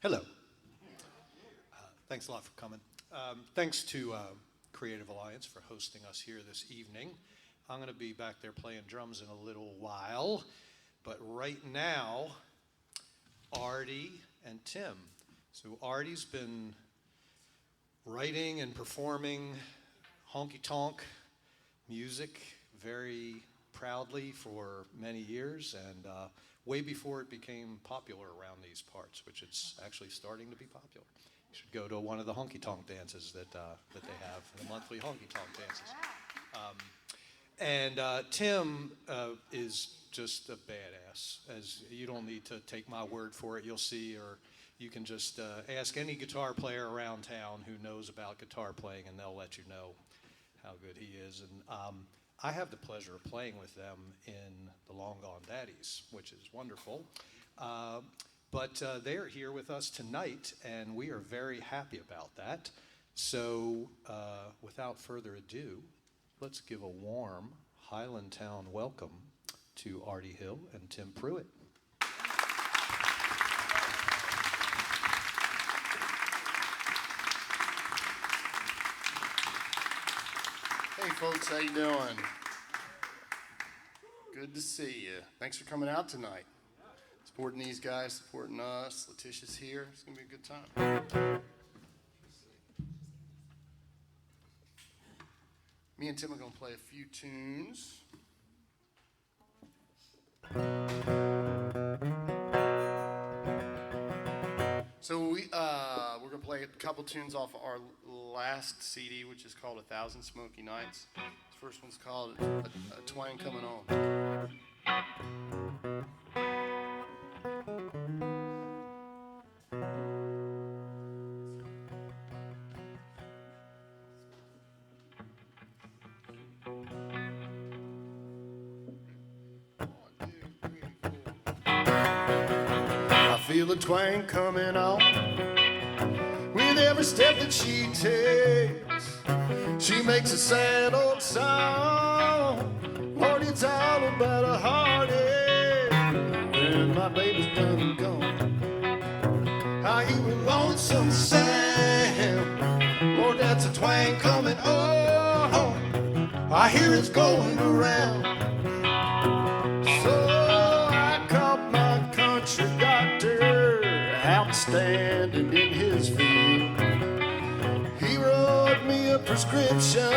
Hello. Thanks a lot for coming. Thanks to Creative Alliance for hosting us here this evening. I'm going to be back there playing drums in a little while, but right now, Arty and Tim. So Arty's been writing and performing Honky Tonk music very proudly for many years, and way before it became popular around these parts, which it's actually starting to be popular. You should go to one of the Honky Tonk dances that they have, the monthly Honky Tonk dances. Tim is just a badass. As you don't need to take my word for it, you'll see, or you can just ask any guitar player around town who knows about guitar playing, and they'll let you know how good he is. And I have the pleasure of playing with them in the Long Gone Daddies, which is wonderful. But they are here with us tonight, and we are very happy about that. So without further ado, let's give a warm Highlandtown welcome to Arty Hill and Tim Pruitt. Hey folks, how you doing? Good to see you. Thanks for coming out tonight. Supporting these guys, supporting us. Letitia's here. It's gonna be a good time. Me and Tim are gonna play a few tunes. So we're gonna play a couple tunes off of our last CD, which is called 1,000 Smoky Nights. This first one's called a Twang Coming On. I feel the twang coming on with every step that she takes. She makes a sad old song. Lord, it's all about a heartache. When my baby's done and gone, I hear a lonesome sound. Lord, that's a twang coming on. I hear it's going around. So I called my country doctor, outstanding in his field. He wrote me a prescription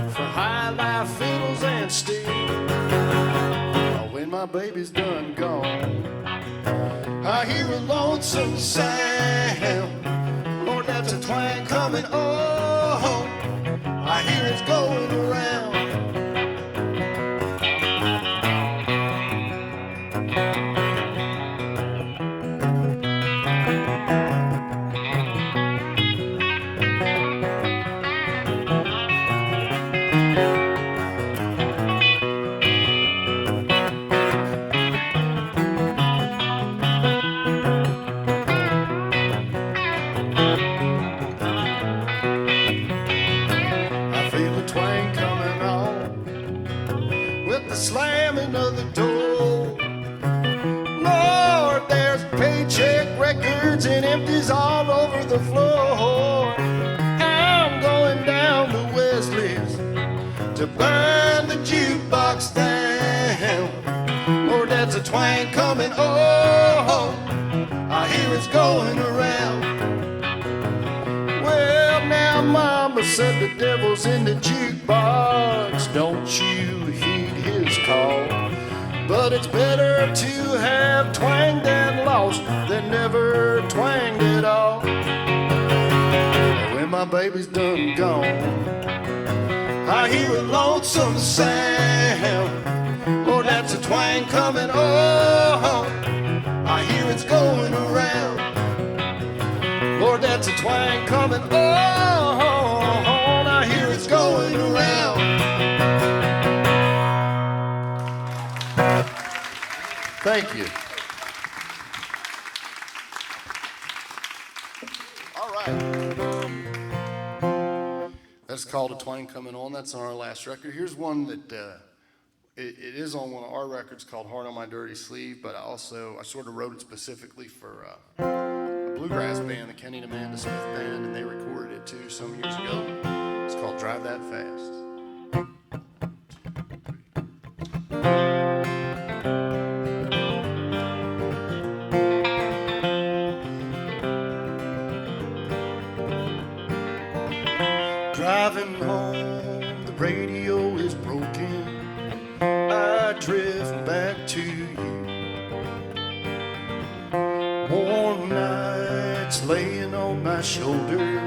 for high life fiddles and steel. Oh, when my baby's done gone, I hear a lonesome sound. Lord, that's a twang coming on. I hear it's going around. Slamming of the door. Lord, there's paycheck records and empties all over the floor. I'm going down to Wesley's to burn the jukebox down. Lord, that's a twang coming on. I hear it's going around. Well, now Mama said the devil's in the jukebox. Don't you heed his call. But it's better to have twanged and lost than never twanged at all. When my baby's done gone, I hear a lonesome sound. Lord, that's a twang coming on. I hear it's going around. Lord, that's a twang coming on. I hear it's going around. Thank you. All right. That's called A Twang Coming On. That's on our last record. Here's one that it is on one of our records called Heart on My Dirty Sleeve, but I sort of wrote it specifically for a bluegrass band, the Kenny and Amanda Smith Band, and they recorded it too some years ago. It's called Drive That Fast. Driving home, the radio is broken. I drift back to you. Warm nights laying on my shoulder,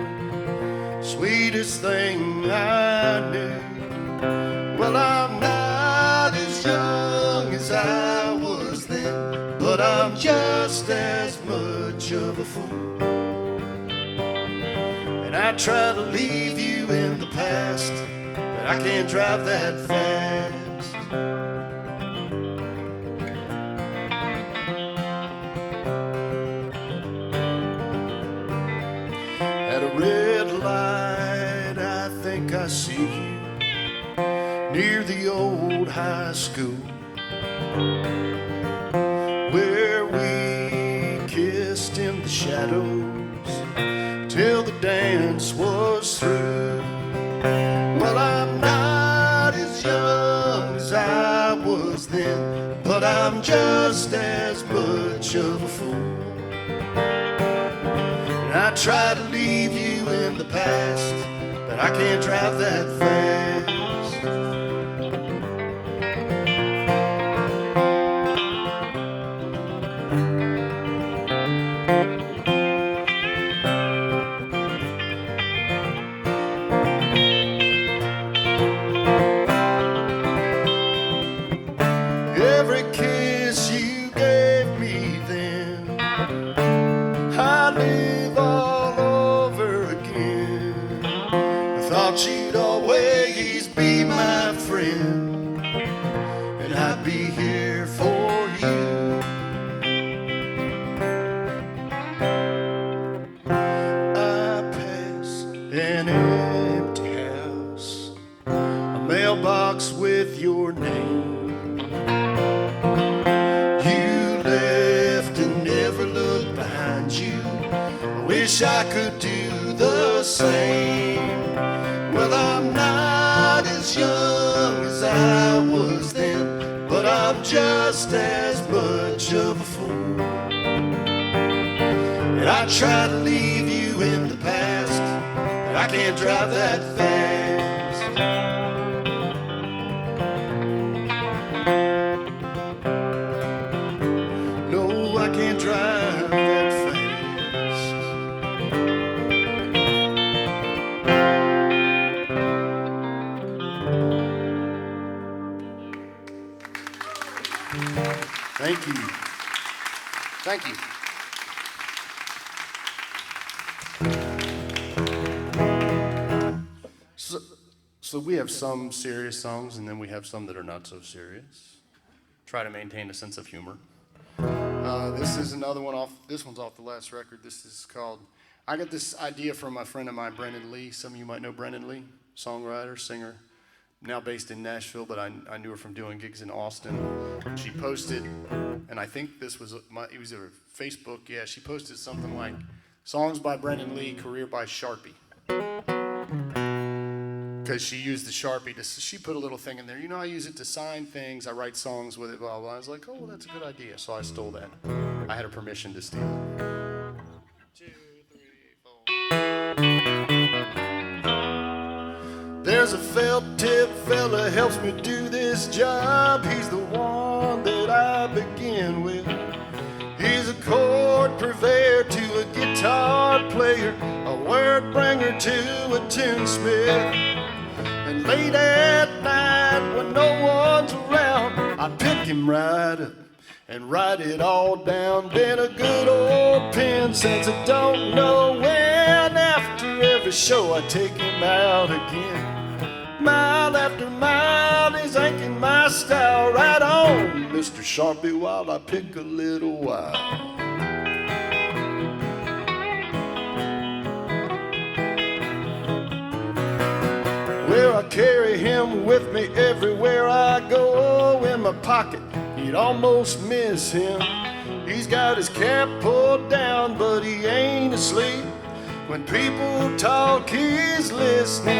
sweetest thing I knew. Well, I'm not as young as I was then, but I'm just as much of a fool. And I try to leave you in the past, but I can't drive that fast. At a red light, I think I see you near the old high school, where we kissed in the shadows till the dance was through. Well, I'm not as young as I was then, but I'm just as much of a fool. And I try to leave you in the past, but I can't drive that fast. Every kiss you gave me then, I live all over again. I thought you'd always be my friend, and I'd be here for you. I pass an empty house, a mailbox with your name. Wish I could do the same. Well, I'm not as young as I was then, but I'm just as much of a fool. And I try to leave you in the past, but I can't drive that fast. No, I can't drive that fast. Thank you. Thank you. So we have some serious songs, and then we have some that are not so serious. Try to maintain a sense of humor. This is another one off. This one's off the last record. This is called. I got this idea from a friend of mine, Brendan Lee. Some of you might know Brendan Lee, songwriter, singer. Now based in Nashville, but I knew her from doing gigs in Austin. She posted, and I think this was it was her Facebook. Yeah, she posted something like "Songs by Brendan Lee, career by Sharpie," because she used the Sharpie to. She put a little thing in there. You know, I use it to sign things. I write songs with it. Blah blah. I was like, oh, well, that's a good idea. So I stole that. I had her permission to steal it. 2, 3, 4. There's a felt tip fella helps me do this job. He's the one that I begin with. He's a chord purveyor to a guitar player, a word bringer to a tinsmith. And late at night when no one's around, I pick him right up and write it all down. Been a good old pen since I don't know when. After every show I take him out again. Mile after mile, he's inking my style. Right on, Mr. Sharpie, while I pick a little while. Well, I carry him with me everywhere I go. In my pocket, you'd almost miss him. He's got his cap pulled down, but he ain't asleep. When people talk, he's listening.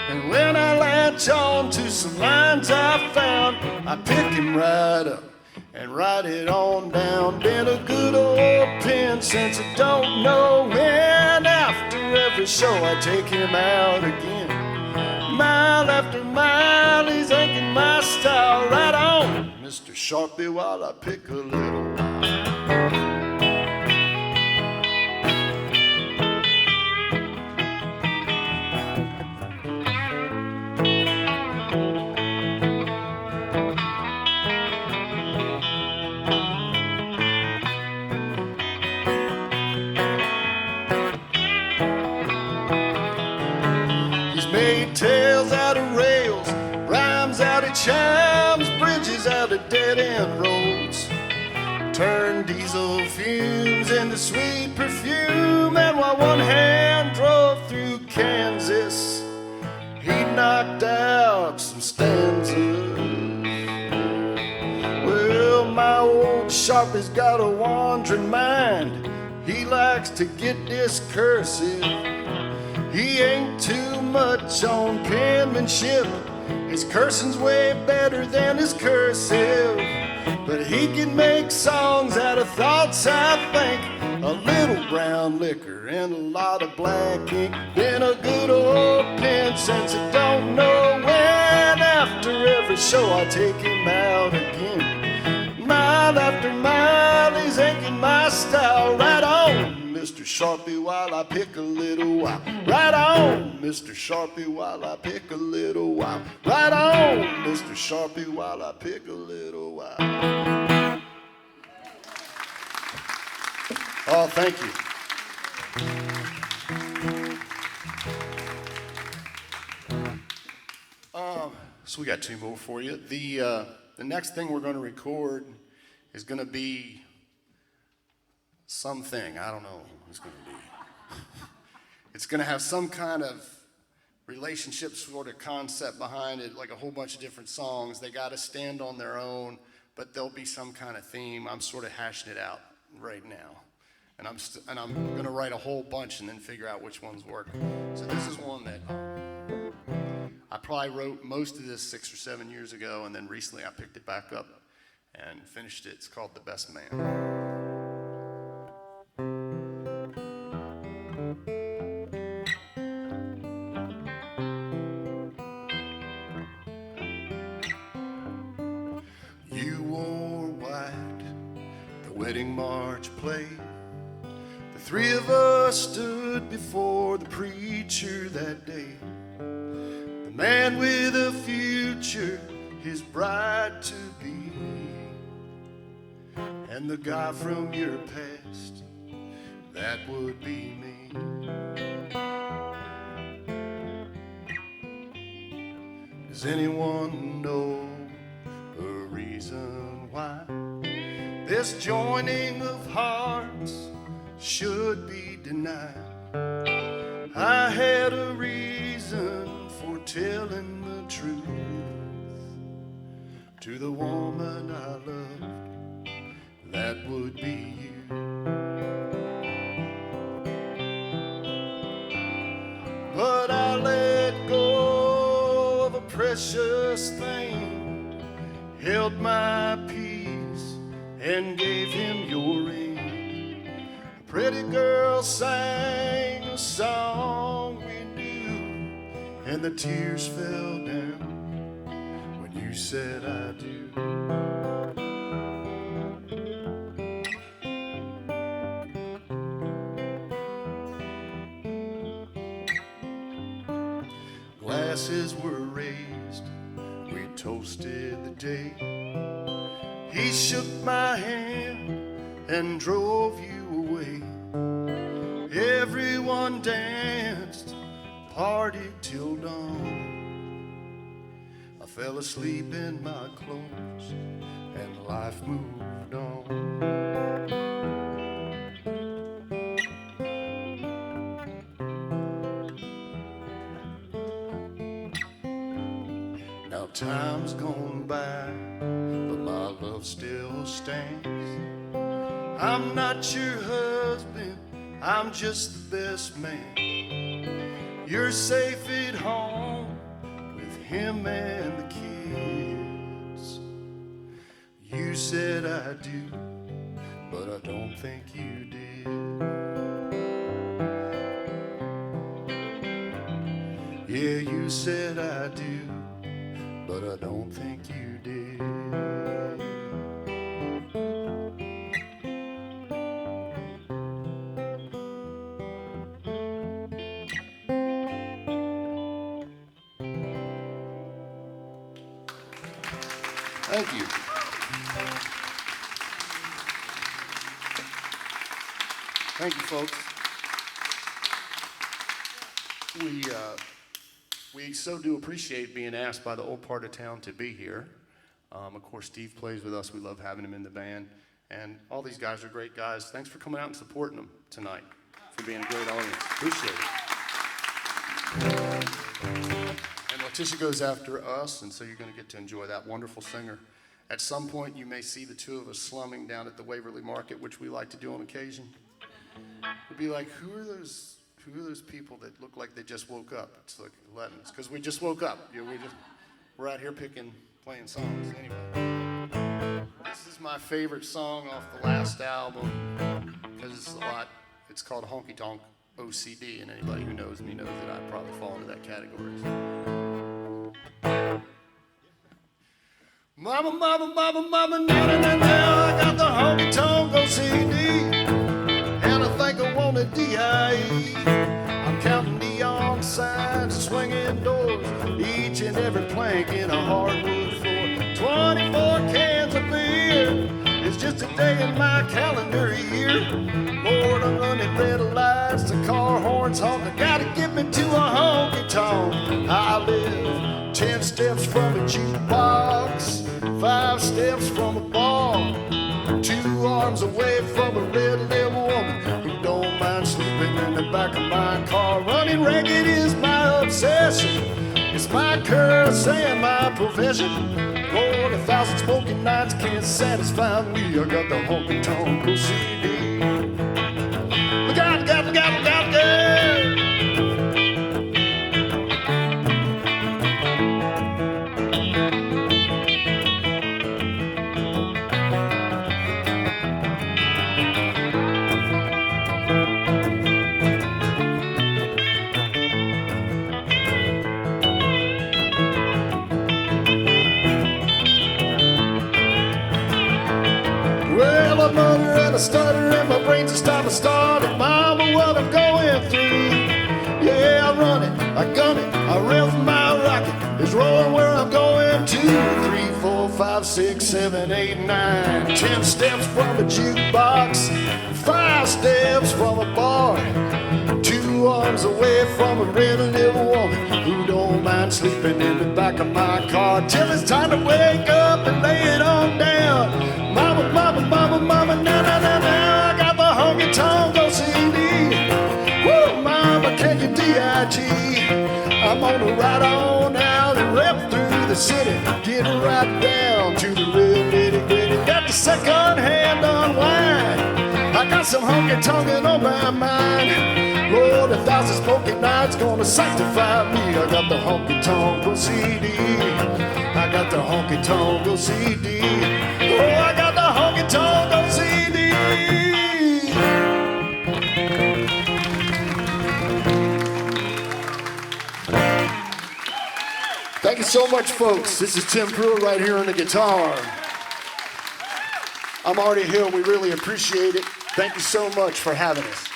And when I latch on to some lines I found, I pick him right up and write it on down. Been a good old pen since I don't know when. After every show I take him out again. Mile after mile he's inking my style. Right on, Mr. Sharpie, while I pick a little while. Tails out of rails, rhymes out of chimes, bridges out of dead-end roads. Turned diesel fumes into sweet perfume, and while one hand drove through Kansas, he knocked out some stanzas. Well, my old Sharpie's got a wandering mind. He likes to get discursive. He ain't too much on penmanship. His cursing's way better than his cursive. But he can make songs out of thoughts, I think. A little brown liquor and a lot of black ink. Been a good old pen since I don't know when. After every show I take him out again. Mile after mile he's inking my style. Right on, Mr. Sharpie, while I pick a little while. Right on, Mr. Sharpie, while I pick a little while. Right on, Mr. Sharpie, while I pick a little while. Oh, thank you. So we got two more for you. The next thing we're going to record is going to be something. I don't know what it's going to be. It's going to have some kind of relationship sort of concept behind it, like a whole bunch of different songs. They got to stand on their own, but there'll be some kind of theme. I'm sort of hashing it out right now. And I'm going to write a whole bunch and then figure out which ones work. So this is one that I probably wrote most of this 6 or 7 years ago, and then recently I picked it back up and finished it. It's called The Best Man. You wore white, the wedding march played. The three of us stood before the preacher that day. The man with a future, his bride to be, and the guy from your past, that would be me. Does anyone know a reason why this joining of hearts should be denied? I had a reason for telling the truth to the woman I loved, that would be you. But I let go of a precious thing, held my peace and gave him your ring. A pretty girl sang a song we knew, and the tears fell down when you said I do. Glasses were raised, we toasted the day. He shook my hand and drove you away. Everyone danced, partied till dawn. I fell asleep in my clothes and life moved on. Now time's gone by, but my love still stands. I'm not your husband, I'm just the best man. You're safe at home with him and the kids. You said I do, but I don't think you did. Yeah, you said I do, but I don't think you did. Thank you. Thank you, folks. We so do appreciate being asked by the old part of town to be here. Of course, Steve plays with us. We love having him in the band. And all these guys are great guys. Thanks for coming out and supporting them tonight, for being a great audience. Appreciate it. And Letitia goes after us, and so you're going to get to enjoy that wonderful singer. At some point, you may see the two of us slumming down at the Waverly Market, which we like to do on occasion. We'll be like, who are those people that look like they just woke up? It's like 11. It's because we just woke up. You know, we're out here playing songs. Anyway, this is my favorite song off the last album because it's called Honky Tonk OCD, and anybody who knows me knows that I probably fall into that category. Mama, mama, mama, mama, now, now, now, I got the Honky Tonk OCD, and I think I want a DIE. I'm counting neon signs and swinging doors, each and every plank in a hardwood floor. 24 cans of beer, it's just a day in my calendar year. Lord, I'm running red lights, the car horns honking, gotta get me to a honky tonk. I live 10 steps from a jukebox, 5 steps from a bar, 2 arms away from a red-lipped woman who don't mind sleeping in the back of my car. Running ragged is my obsession, it's my curse and my profession. Lord, 1,000 smoking nights can't satisfy me. I got the honky tonk OCD. Look out, look out, look out, look out, girl. Well, I mutter and I stutter and my brains are starting. Mama, what I'm going through. Yeah, I run it, I gun it, I rev my rocket. It's rolling where I'm going to. 3, 4, 5, 6, 7, 8, 9. 10 steps from a jukebox, 5 steps from a bar, 2 arms away from a red-lipped woman who don't mind sleeping in the back of my car. Till it's time to wake up and lay it on down. Mama, mama, mama, mama, now, now, now, now, I got the honky tonk OCD. Woo, mama, can you D.I.G.? I'm gonna ride on out and rep through the city, get right down to the real nitty-gritty. Got the second-hand unwind, I got some honky-tonkin' on my mind. Lord, 1,000 smoky nights gonna sanctify me. I got the honky tonk OCD. I got the honky tonk OCD. Oh, I got the honky tonk OCD. Thank you so much, folks. This is Tim Pruitt right here on the guitar. I'm Arty Hill. We really appreciate it. Thank you so much for having us.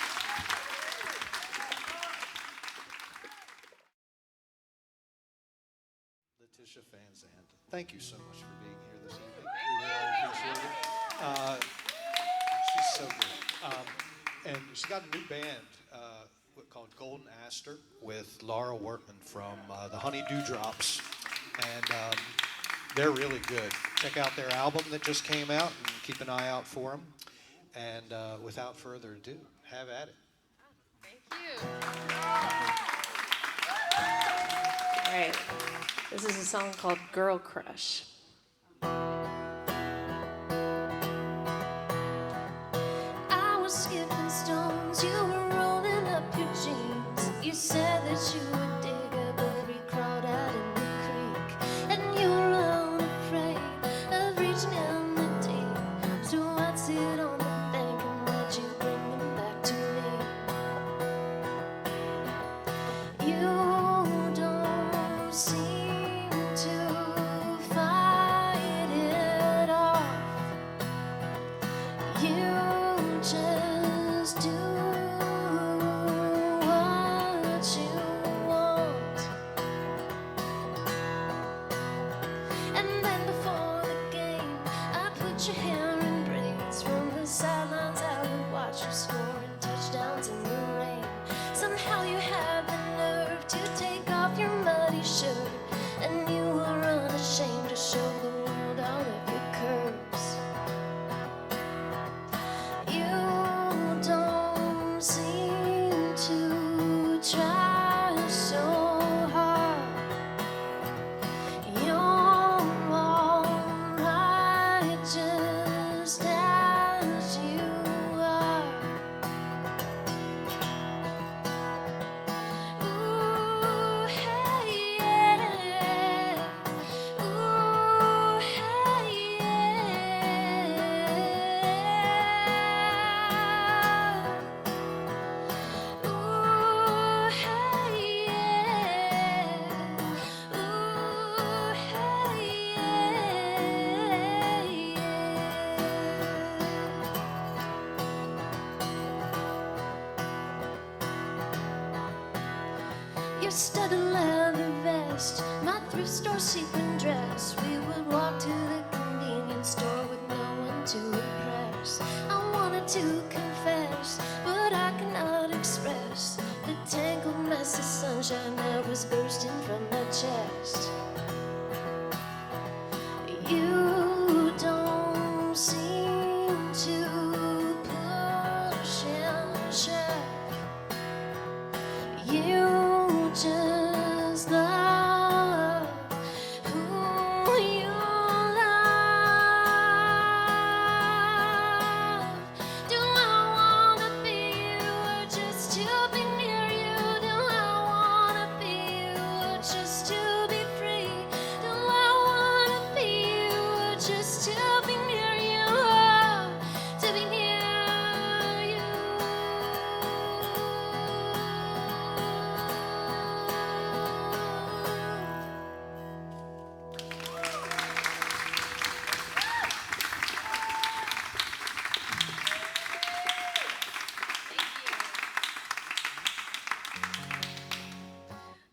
Letitia VanSant, thank you so much for being here this evening. We really appreciate it. She's so good. And she's got a new band called Golden Aster with Laura Wortman from the Honey Dewdrops. And they're really good. Check out their album that just came out and keep an eye out for them. And without further ado, have at it. Thank you. All right. This is a song called Girl Crush. your hair in braids. From the sidelines I would watch you scoring touchdowns in the rain. Somehow you had the nerve to take off your muddy shirt, and you were unashamed to show the world all of your curves. You don't seem to try so hard. You're alright just as you are. Ooh, hey, yeah. Ooh, hey, yeah. Ooh, hey, yeah. Ooh, hey, yeah. Your studded leather vest, my thrift store sequin dress. We would walk to the convenience store with no one to impress. I wanted to confess, but I cannot express the tangled mess of sunshine that was bursting from my chest. You don't seem to push and shove. You just love who you love. Do I wanna be you or just to be near you? Do I wanna be you or just to be free? Do I wanna be you or just to be near you? To be near you.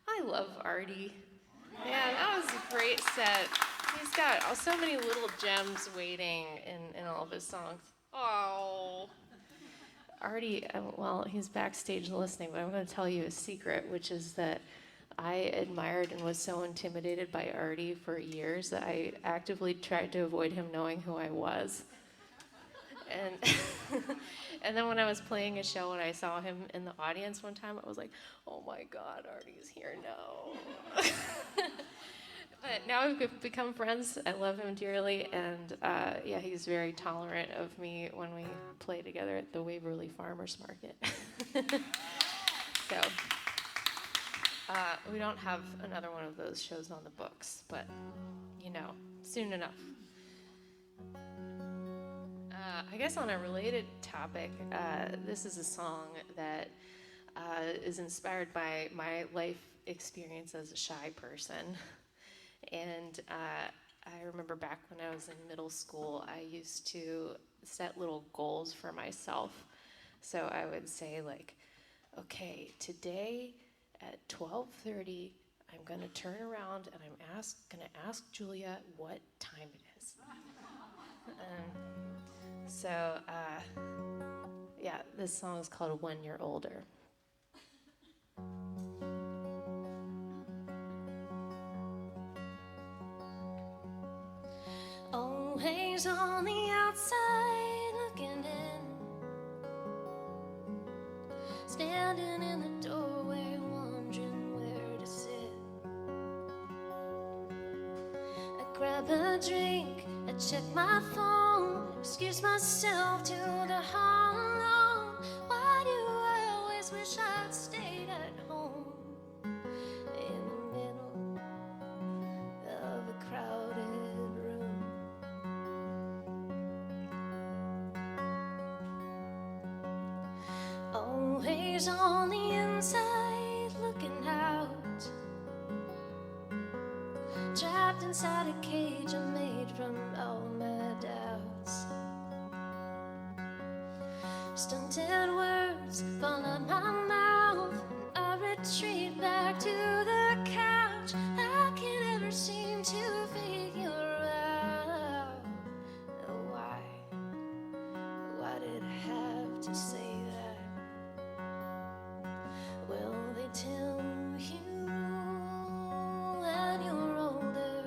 I love Arty. Man, that was a great set. He's got so many little gems waiting in all of his songs. Oh. Arty, well, he's backstage listening, but I'm going to tell you a secret, which is that I admired and was so intimidated by Arty for years that I actively tried to avoid him knowing who I was. And and then when I was playing a show and I saw him in the audience one time, I was like, oh my God, Arty's here now. But now we've become friends. I love him dearly, and yeah, he's very tolerant of me when we play together at the Waverly Farmers Market. So we don't have another one of those shows on the books, but you know, soon enough. I guess on a related topic, this is a song that is inspired by my life experience as a shy person. And I remember back when I was in middle school, I used to set little goals for myself. So I would say like, okay, today at 12:30, I'm gonna turn around and I'm gonna ask Julia what time it is. So yeah, this song is called When You're Older. Always on the outside looking in, standing in the doorway wondering where to sit. I grab a drink, I check my phone, excuse myself to the hall alone. Why do I always wish I'd stayed at home in the middle of a crowded room? Always on the inside looking out, trapped inside a cage I made from all my doubts. Stunted words fall out my mouth, I retreat back to the couch. I can't ever seem to figure out why to say that. Well, they tell you when you're older,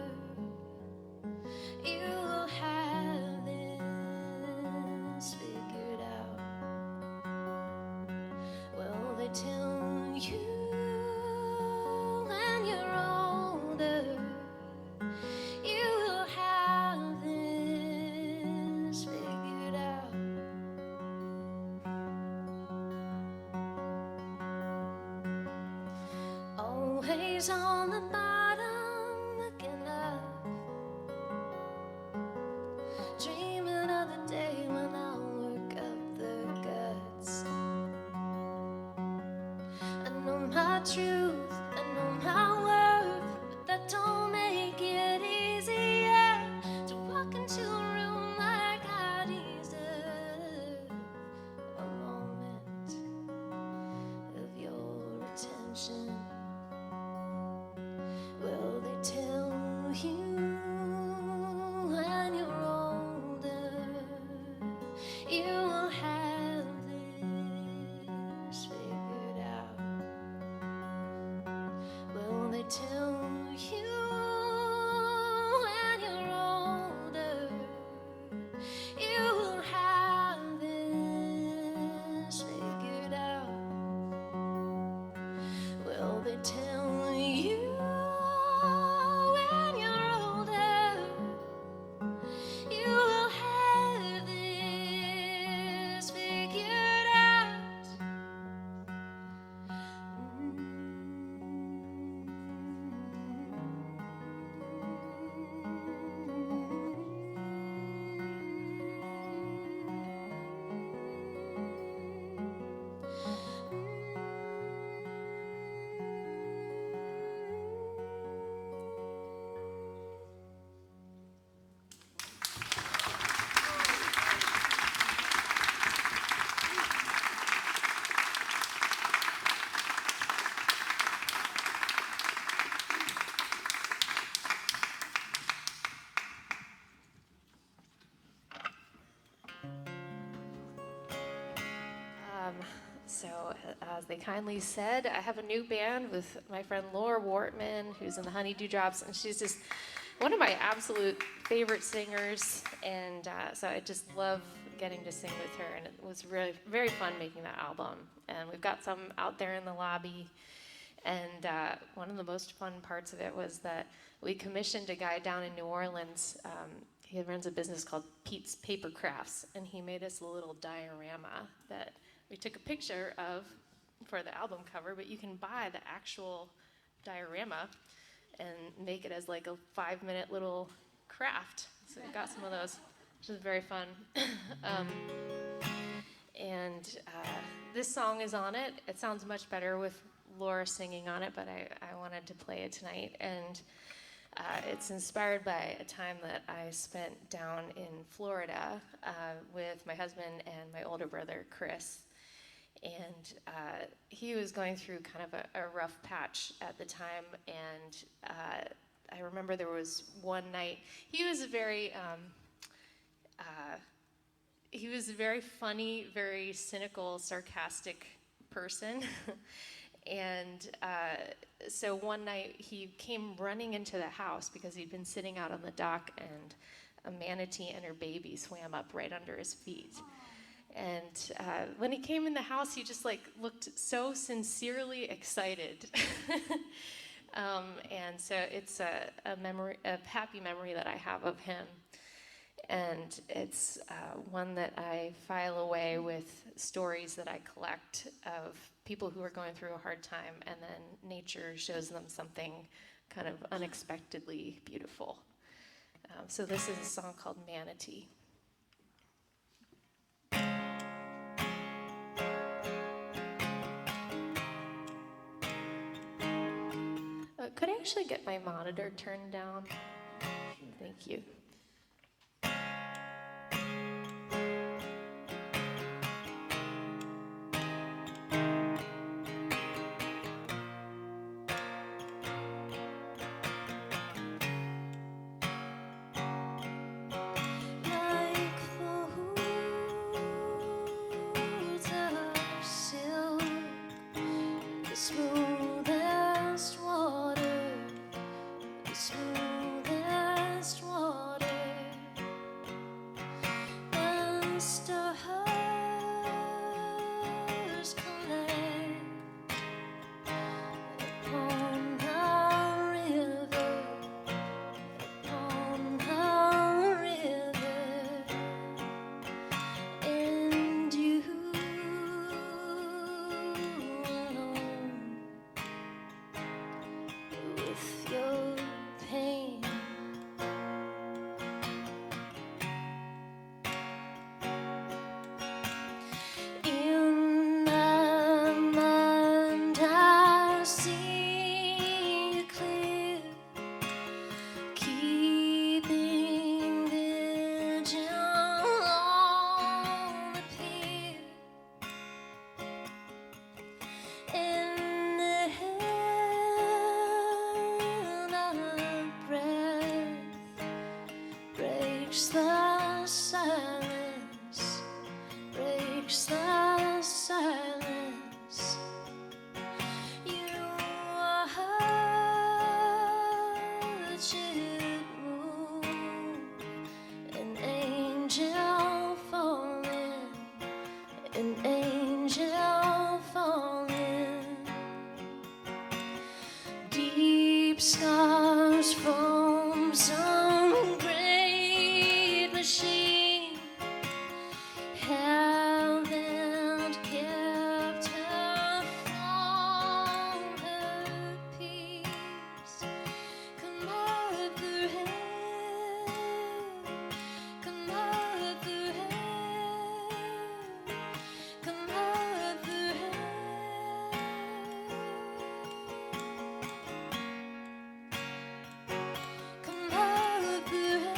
you will have this figured out. Well, they tell you when you're older, you will have this figured out. Always on the bottom, looking up, dreaming of the day when I'll work up the guts. I know my truth, I know my worth, but that don't make it easier to walk into a room like I deserve a moment of your attention. Well, they tell you when you're older, you will have this figured out. Well, they tell you when you're older, you will have this figured out. Well, they tell you when you're older, you will have this figured out. So, as they kindly said, I have a new band with my friend Laura Wortman, who's in the Honey Dewdrops, and she's just one of my absolute favorite singers, and so I just love getting to sing with her, and it was really very fun making that album. And we've got some out there in the lobby, and one of the most fun parts of it was that we commissioned a guy down in New Orleans. He runs a business called Pete's Paper Crafts, and he made us a little diorama that we took a picture of for the album cover, but you can buy the actual diorama and make it as like a 5-minute little craft. So we got some of those, which is very fun. And this song is on it. It sounds much better with Laura singing on it, but I wanted to play it tonight. And it's inspired by a time that I spent down in Florida with my husband and my older brother, Chris. And he was going through kind of a rough patch at the time, and I remember there was one night. He was a very funny, very cynical, sarcastic person. And so one night he came running into the house because he'd been sitting out on the dock, and a manatee and her baby swam up right under his feet. And when he came in the house, he just like looked so sincerely excited. And so it's a happy memory that I have of him. And it's one that I file away with stories that I collect of people who are going through a hard time, and then nature shows them something kind of unexpectedly beautiful. So this is a song called Manatee. Could I actually get my monitor turned down? Thank you. Like fools stars collect upon the river, upon the river, and you alone with your pain. In my mind, I see you clear, keeping vigil on the pier. And the hand of breath breaks the silence, breaks the silence. You watch it move, an angel falling, an angel falling. Deep scars from some great machine haven't kept her from her peace. Come over here, come over here, come over here. Come over here,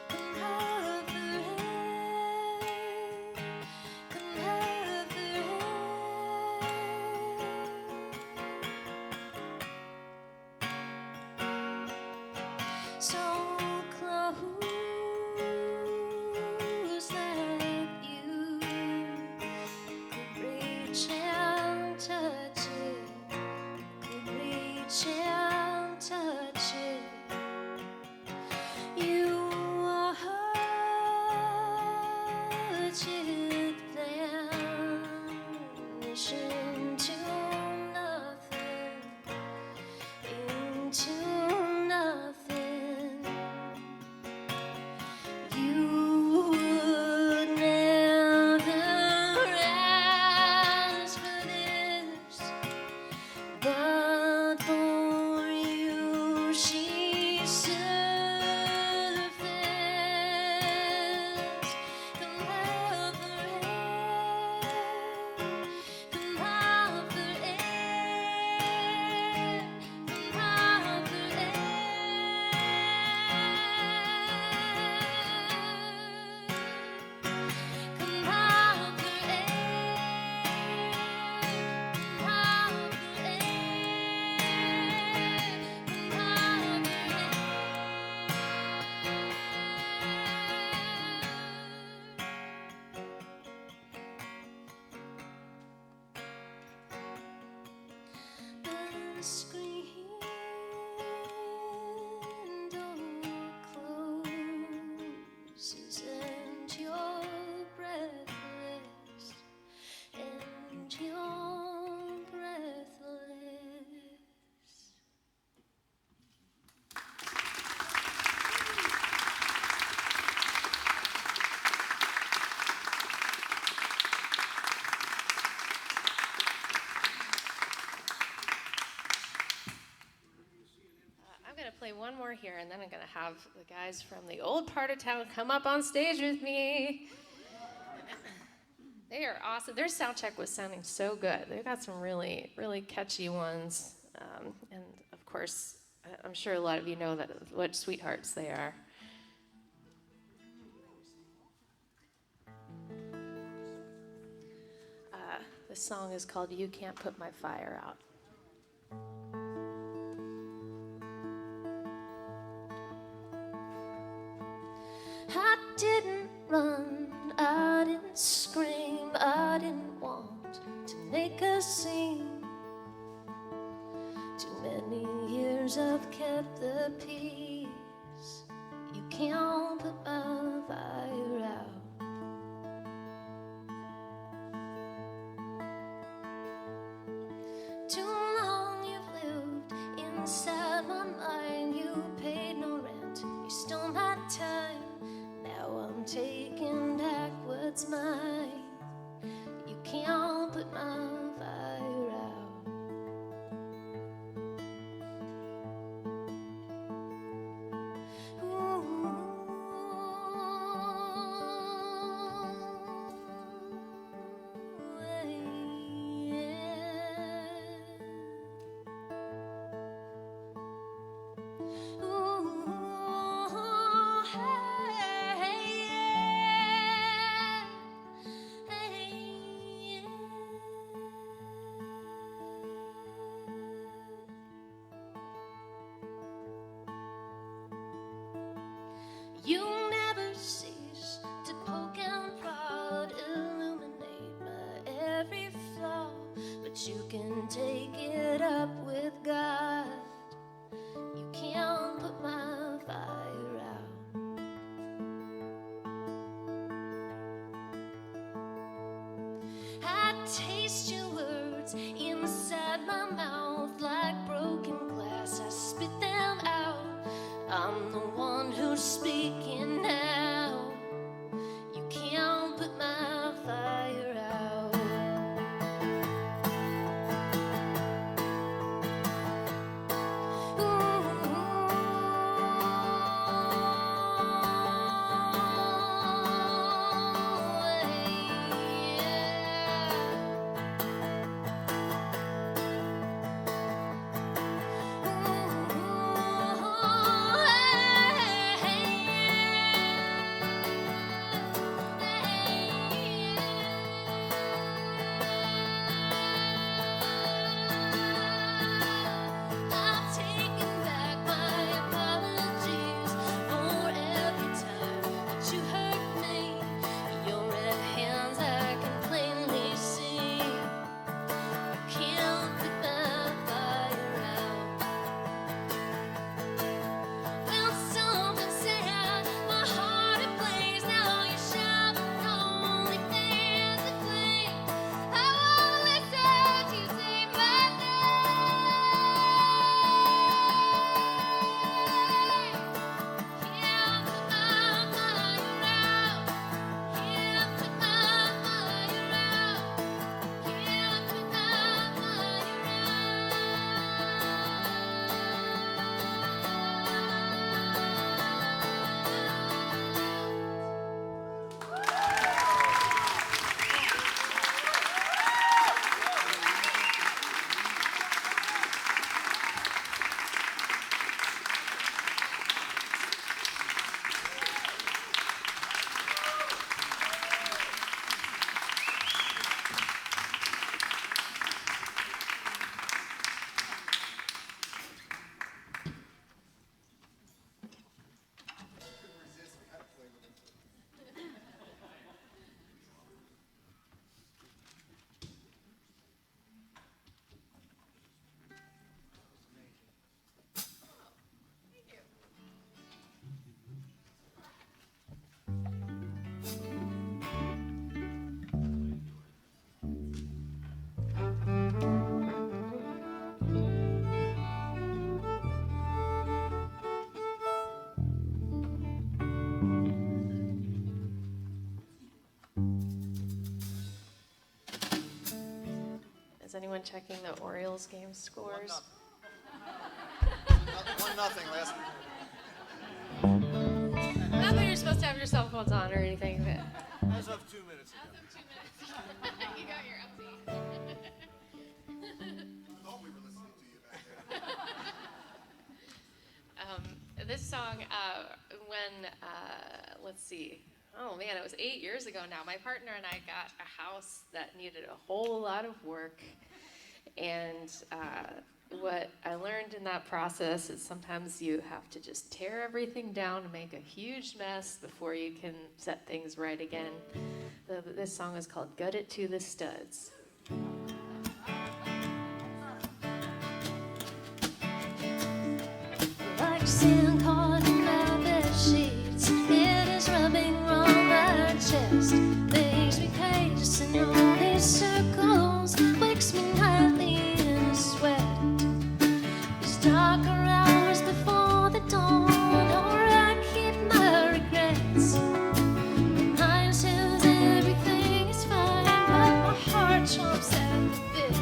come over here, come over here. So close that you could reach and touch it, could reach and touch it. You watch it vanish into nothing, into nothing. You would never ask for this, but for you she surfaced. Come over here, come over here, come over the screen door closes and you're breathless, and you're breathless. I'm going to play one more here, and then I'm going to have the guys from the old part of town come up on stage with me. They are awesome. Their sound check was sounding so good. They've got some really, really catchy ones. And of course, I'm sure a lot of you know that what sweethearts they are. This song is called You Can't Put My Fire Out. I didn't run, I didn't scream, I didn't want to make a scene. Too many years I've kept the peace. You can't put my fire it up with God. You can't put my fire out. I taste your words inside my mouth like broken glass. I spit them out. I'm the one who's speaking now. You can't put my fire out. I've taken back my apologies for every time that you hurt me. Your red hands I can plainly see. You can't put my fire out. Well, something said my heart it blaze. Now you shine the only fans that flame. I wanna listen to you say my name. Can't put my fire out. Can't put my fire out. Can't put my Is anyone checking the Orioles game scores? 1-0 last. Not that you're supposed to have your cell phones on or anything, but As of 2 minutes ago. you got your update. Thought we were listening to you back there. This song, let's see. Oh man, it was 8 years ago now. My partner and I got a house that needed a whole lot of work. And what I learned in that process is sometimes you have to just tear everything down and make a huge mess before you can set things right again. This song is called Gut It to the Studs. Like sand caught in my bed sheets, it is rubbing on my chest. Makes me crazy in all these circles, wakes me nightly in a sweat. These darker hours before the dawn, or I keep my regrets. My mind says everything is fine, but my heart chomps at the bit.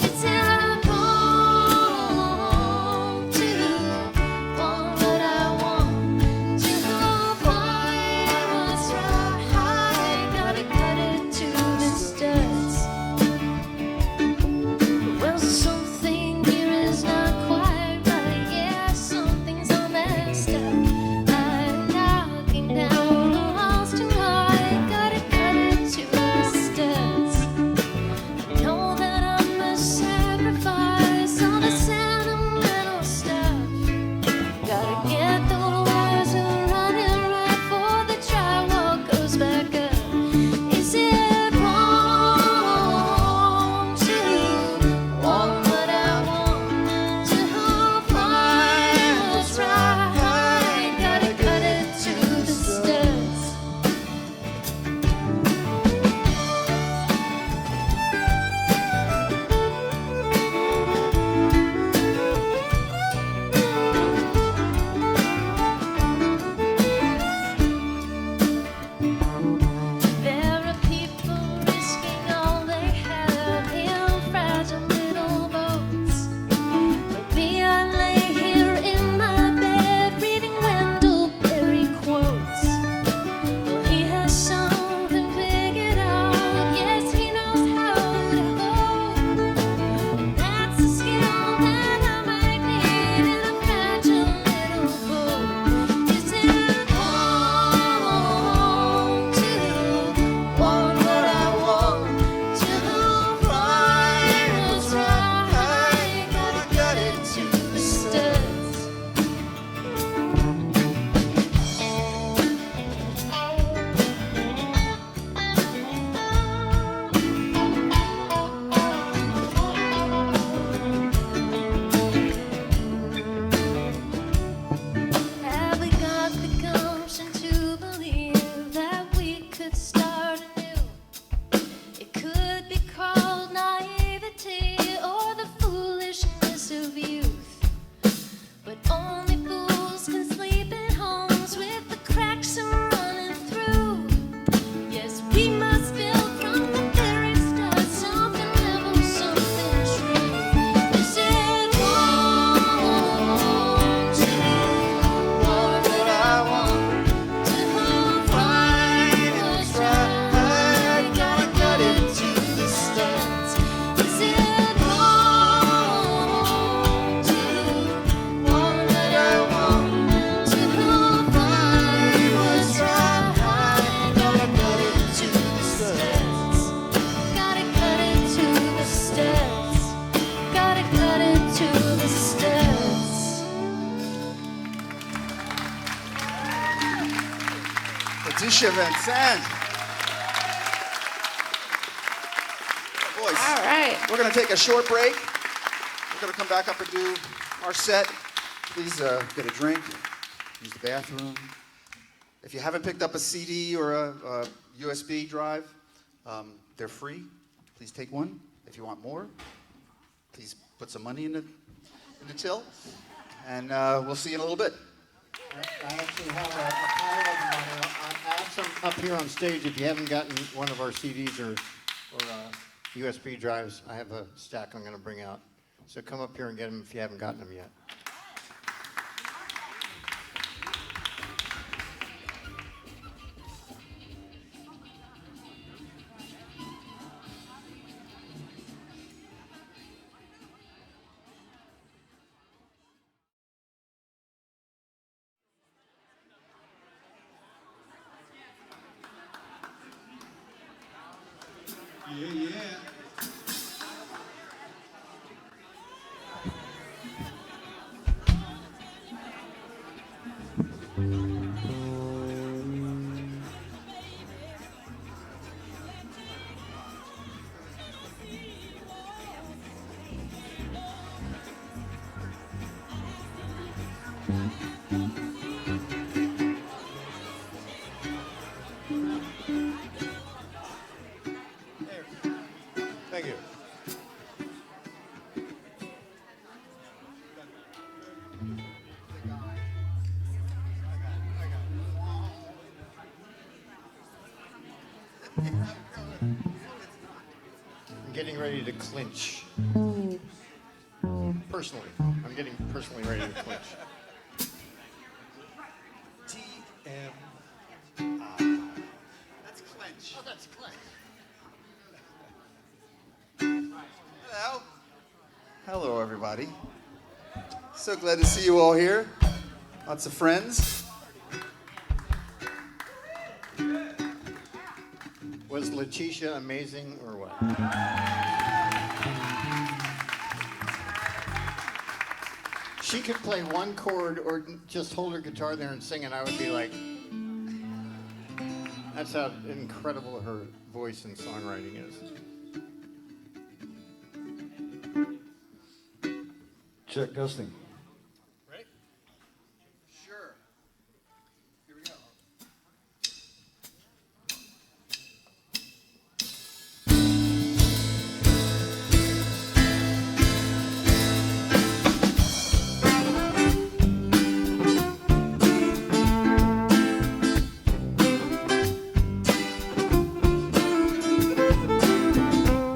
It's in a cold to want what I want, to go find what's right. I gotta cut it to the studs. Well, something here is not quite right. Yeah, some things are messed up. I'm knocking down Letitia VanSant. Boys, All right. we're going to take a short break. We're going to come back up and do our set. Please get a drink, use the bathroom. If you haven't picked up a CD or a USB drive, they're free. Please take one. If you want more, please put some money in the till. And we'll see you in a little bit. I actually have a pile of money. I have some up here on stage. If you haven't gotten one of our CDs or USB drives, I have a stack I'm going to bring out. So come up here and get them if you haven't gotten them yet. Yeah, yeah. Thank you. I'm getting ready to clinch. Personally. I'm getting personally ready to clinch. That's clench. Oh, that's clinch. Hello. Hello, everybody. So glad to see you all here. Lots of friends. Was Letitia amazing or what? She could play one chord or just hold her guitar there and sing, and I would be like, that's how incredible her voice and songwriting is. Check testing. Ready? Sure. Here we go.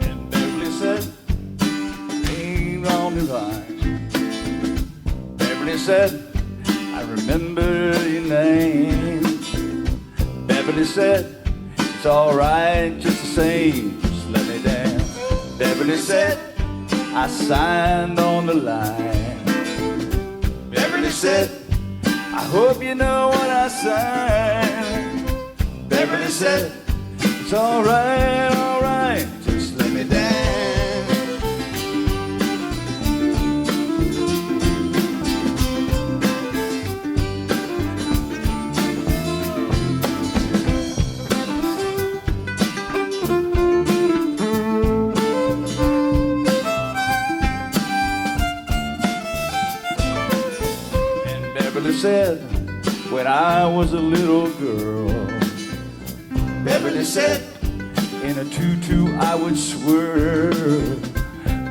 And Beverly said, ain't on the line. Beverly said, I remember your name. Beverly said, it's alright just the same, just let me dance. Beverly said, I signed on the line. Beverly said, I hope you know what I signed. Beverly said, it's alright, just let me dance. And Beverly said, when I was a little girl, Beverly said, in a tutu I would swerve.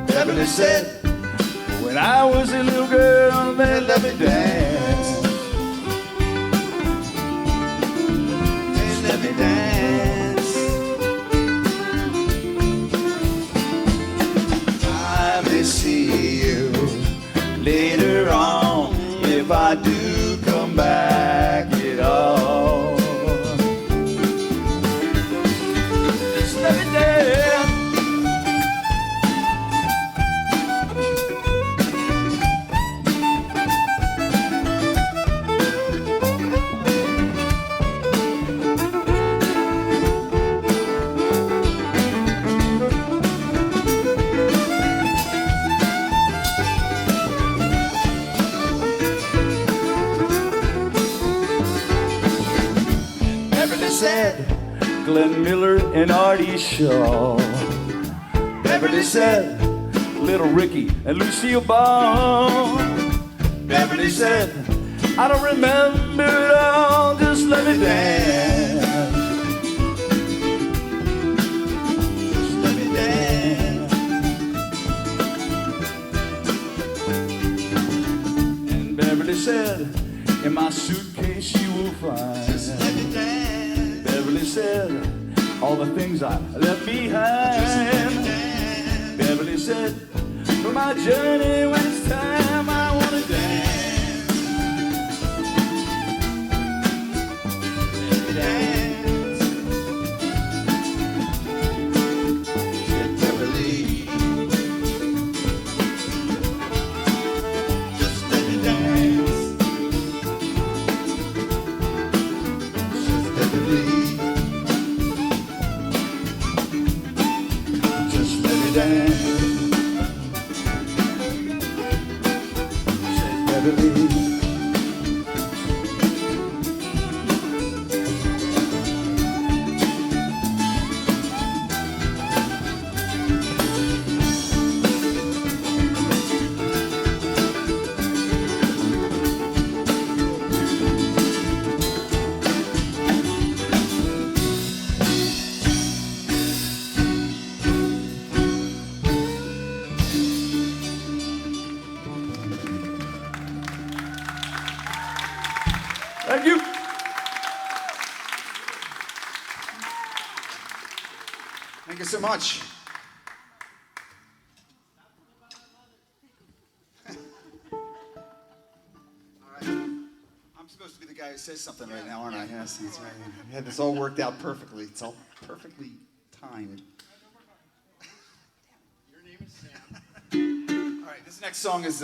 Beverly said, when I was a little girl, they let me dance. They let me dance. I may see you later on if I do come back at all. Just let me dance. said, Glenn Miller and Arty Shaw. Beverly said, Little Ricky and Lucille Ball. Beverly said, I don't remember it all, just let me dance. Just let me dance. And Beverly said, in my suitcase you will find. Just let me dance. Beverly said, all the things I left behind. Just let me dance. Beverly said, for my journey when it's time I want to dance. Let me dance. Said Beverly, just let me dance. Said Beverly, just let me dance. Beverly. Thank you. Thank you so much. All right. I'm supposed to be the guy who says something right now, aren't I? Yes, that's right. I had this all worked out perfectly. It's all perfectly timed. Your name is Sam. All right, this next song is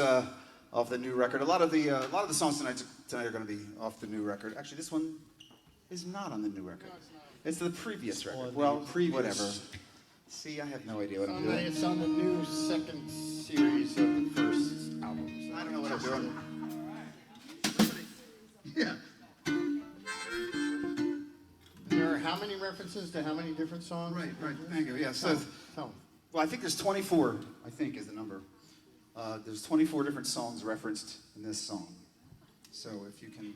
off the new record. A lot of the songs tonight are going to be off the new record. Actually, this one is not on the new record. It's the previous record. Well, whatever. See, I have no idea what I'm doing. It's on the new second series of the first album. I don't know what I'm doing. Yeah. There are how many references to how many different songs? Right. Thank you. Yeah. So, Tell well, I think there's 24. I think is the number. There's 24 different songs referenced in this song. So if you can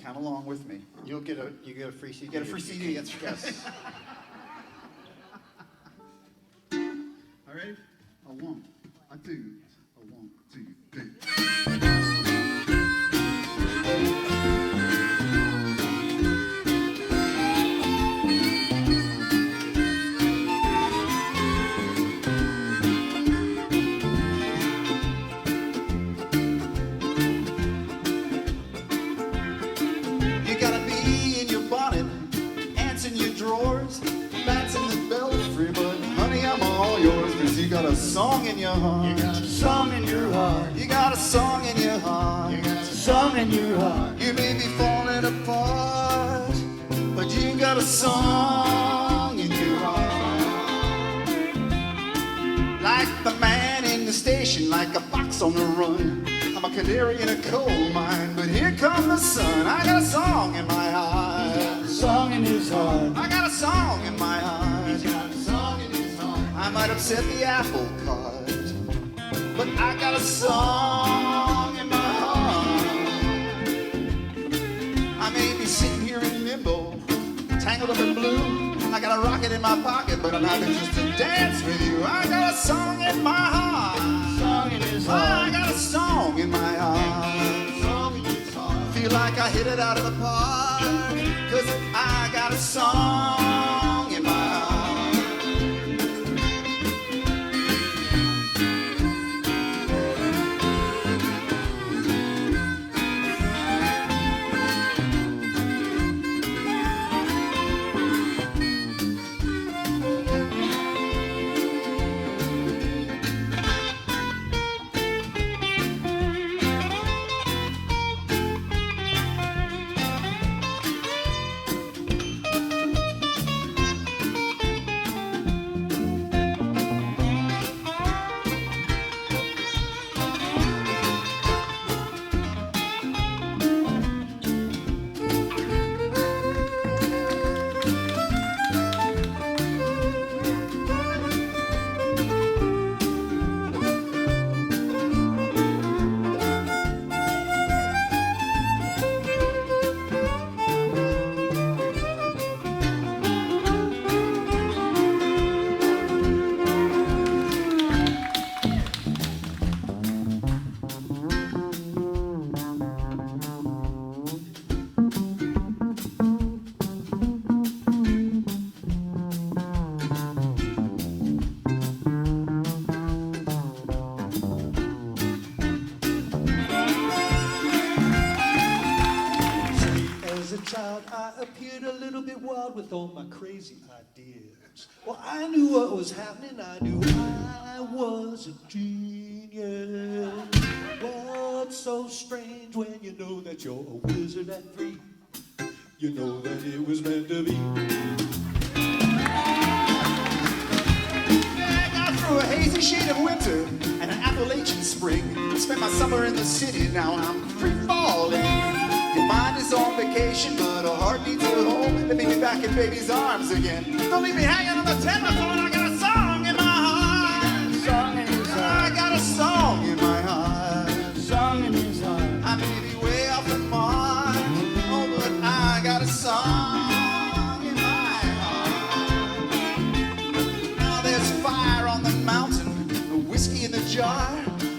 count along with me. you get a free CD. Get a free CD. That's Yes. All right. A one, a two, a 1, 2, 3. You gotta be in your bonnet, ants in your drawers, bats in the belfry, but honey, I'm all yours, 'cause you got a song in your heart. You got a song in your heart. You got a song in your heart. You got a song in your heart. You may be falling apart, but you got a song in your heart. Like the man in the station, like a fox on the run. I'm a canary in a coal mine, but here comes the sun. I got a song in my heart. Song in his heart. I got a song in my heart. He's got a song in his heart. I might upset the apple cart, but I got a song in my heart. I may be sitting here in limbo, tangled up in blue. I got a rocket in my pocket, but I'm happy just to dance with you. I got a song in my heart. Song in his heart. I got a song in my heart. Song in his heart. Feel like I hit it out of the park, 'cause I got a song in my heart. get a little bit wild with all my crazy ideas. Well, I knew what was happening. I knew I was a genius. What's so strange when you know that you're a wizard at 3? You know that it was meant to be. Through a hazy shade of winter and an Appalachian spring. Spent my summer in the city, now I'm free falling. Your mind is on vacation, but a heart needs a home. Let me be back in baby's arms again. Don't leave me hanging on the telephone, I got a song in my heart. Song in his heart. I got a song in my heart. Song in his heart. I may be way off the mark, oh, but I got a song in my heart. Now there's fire on the mountain, a whiskey in the jar.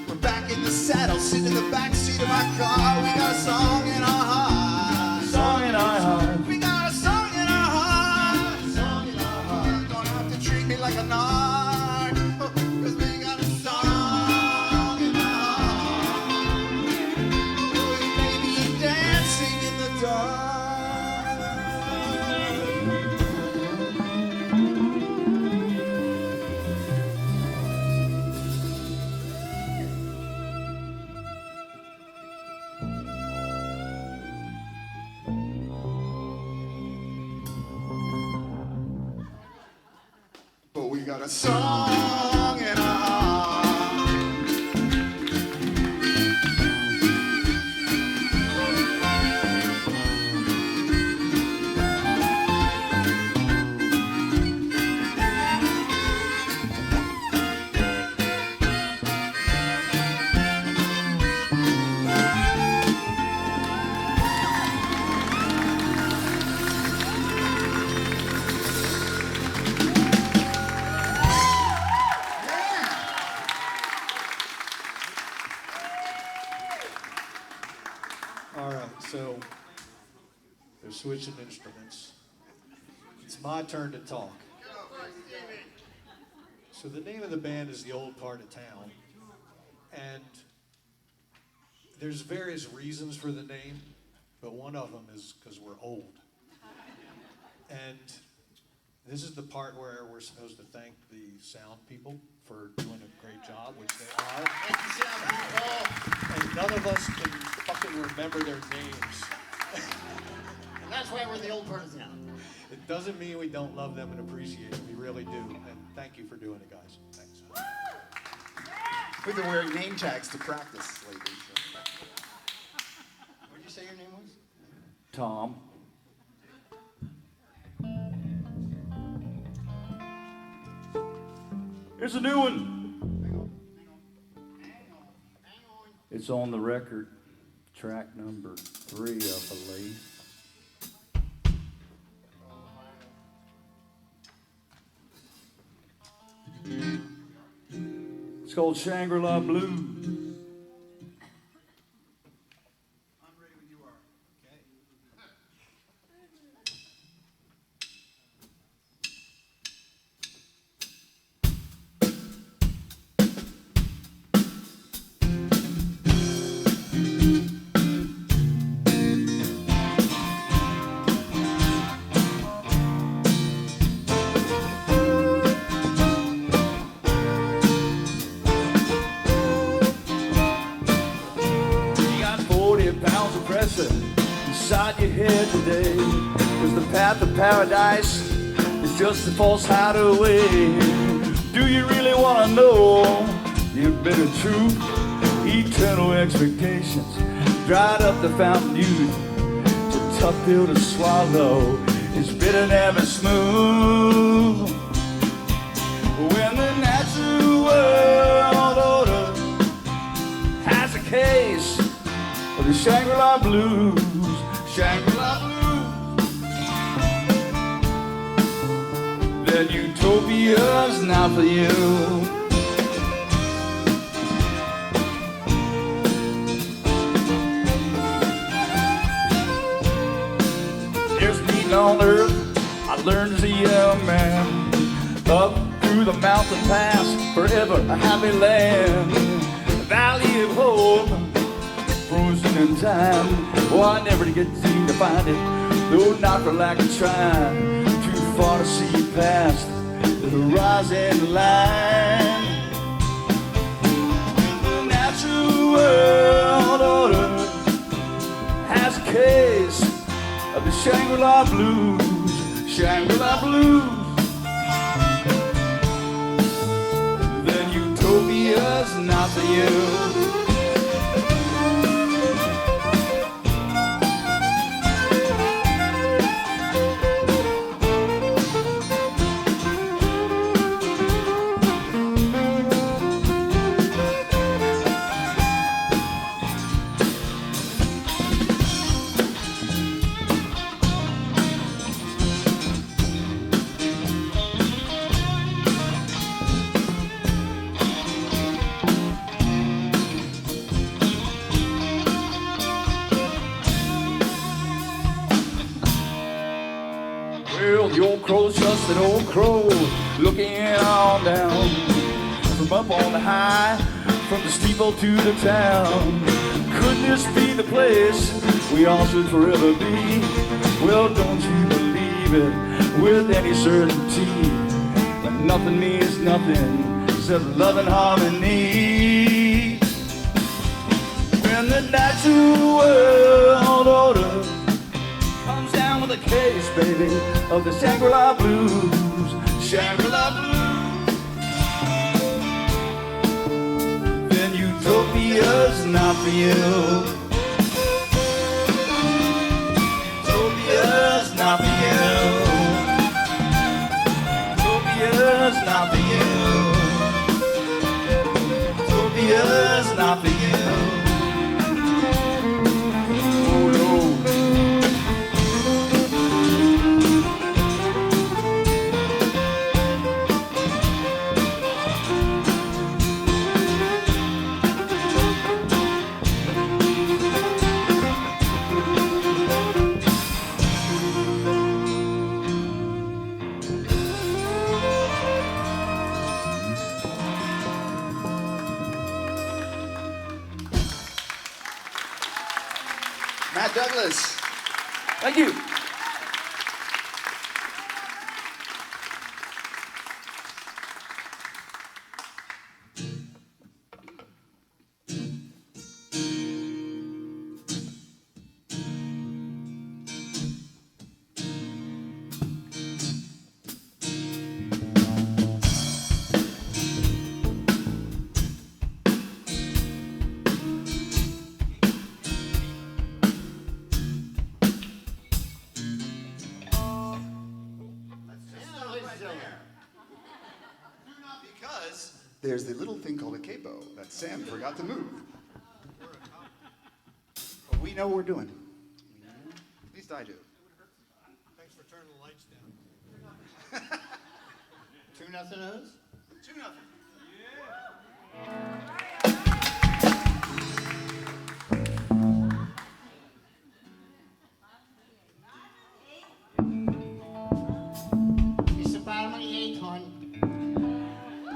We're back in the saddle, sitting in the back seat of my car. We got a song in our heart. Song in our heart. We got a song in our heart. Song in our heart. Don't have to treat me like a narc, 'cause we got a song in our heart. Oh, baby, dancing in the dark. But we got a song in our heart. All right, so they're switching instruments. It's my turn to talk. So the name of the band is The Old Part of Town, and there's various reasons for the name, but one of them is because we're old. And this is the part where we're supposed to thank the sound people for doing a great job, which they are. Thank you, sound people. And none of us can fucking remember their names. And that's why we're the old part of town. It doesn't mean we don't love them and appreciate it. We really do. And thank you for doing it, guys. Thanks. We've been wearing name tags to practice lately. What did you say your name was? Tom. Here's a new one. It's on the record, track number 3, I believe. It's called Shangri-La Blues. Inside your head today, 'cause the path of paradise is just a false hideaway. Do you really want to know the bitter truth? Eternal expectations dried up the fountain youth. It's a tough pill to swallow, it's bitter, never smooth. When the natural world order has a case of the Shangri-La Blues, Shangri-La Blues, then utopia's not for you. There's meeting on earth I learned as a young man, up through the mountain pass, forever a happy land, a valley of hope, frozen in time. Oh, I never seem to find it. No, not for lack of trying, too far to see past the horizon line. The natural world order has a case of the Shangri-La blues, Shangri-La blues. Then utopia's not for you. Well, the old crow's just an old crow looking on down from up on the high, from the steeple to the town. Could this be the place we all should forever be? Well, don't you believe it with any certainty? But nothing means nothing except love and harmony. When the natural world order comes down with a case, baby, of the Shangri-La blues, Shangri-La blues, then utopia's not for you. Utopia's not for you. Utopia's not for you. Utopia's not for you. Oh no. Matt Douglas. Thank you. Because there's the little thing called a capo that Sam forgot to move. But we know what we're doing. At least I do. Thanks for turning the lights down. 2-0 O's? 2-0. It's the bottom of the eighth, hon.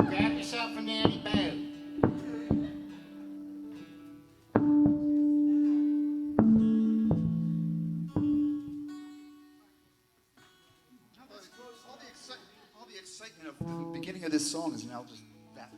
Grab yourself a nanny bag. All the excitement of the beginning of this song is now just that.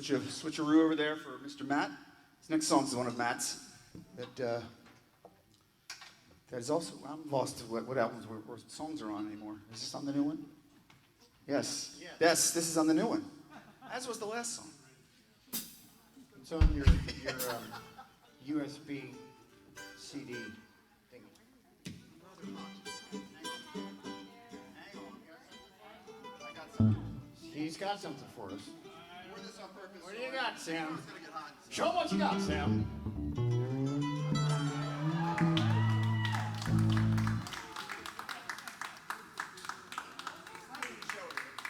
switcheroo over there for Mr. Matt. This next song is one of Matt's that is also, I'm lost to what albums where songs are on anymore. Is this on the new one? Yes. Yes, this is on the new one. As was the last song. It's on your USB CD thing. He's got something for us. What do you got, Sam? Show him what you got, Sam.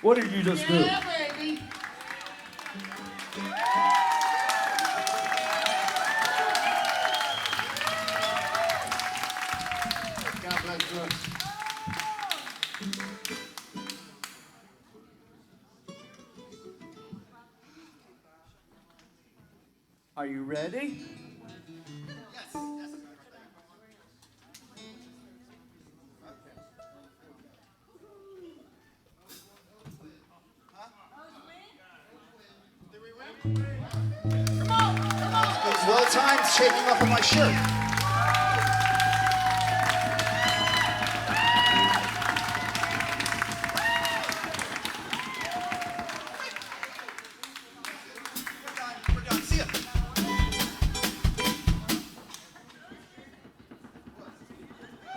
What did you just do? Yeah, baby. God bless you. Are you ready? It's well timed shaking up on my shirt. We're done. See ya.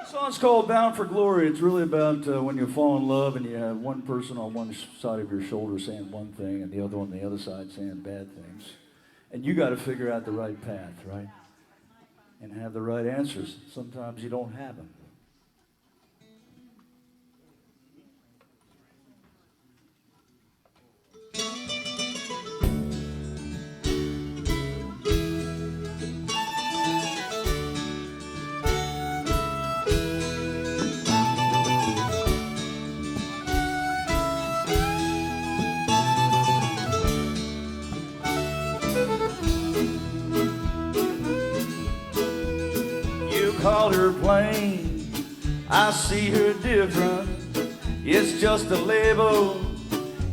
The song's called Bound for Glory. It's really about when you fall in love and you have one person on one side of your shoulder saying one thing and the other on the other side saying bad things. And you got to figure out the right path, right? And have the right answers. Sometimes you don't have them. Called her plain, I see her different. It's just a label,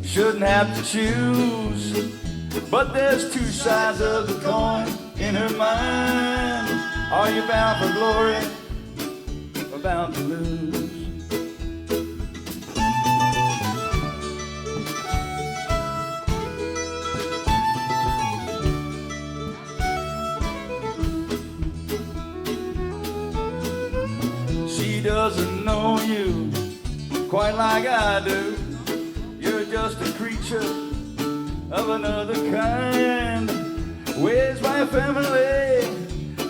shouldn't have to choose. But there's two sides of the coin in her mind. Are you bound for glory or bound to lose? Doesn't know you quite like I do. You're just a creature of another kind, raised by a family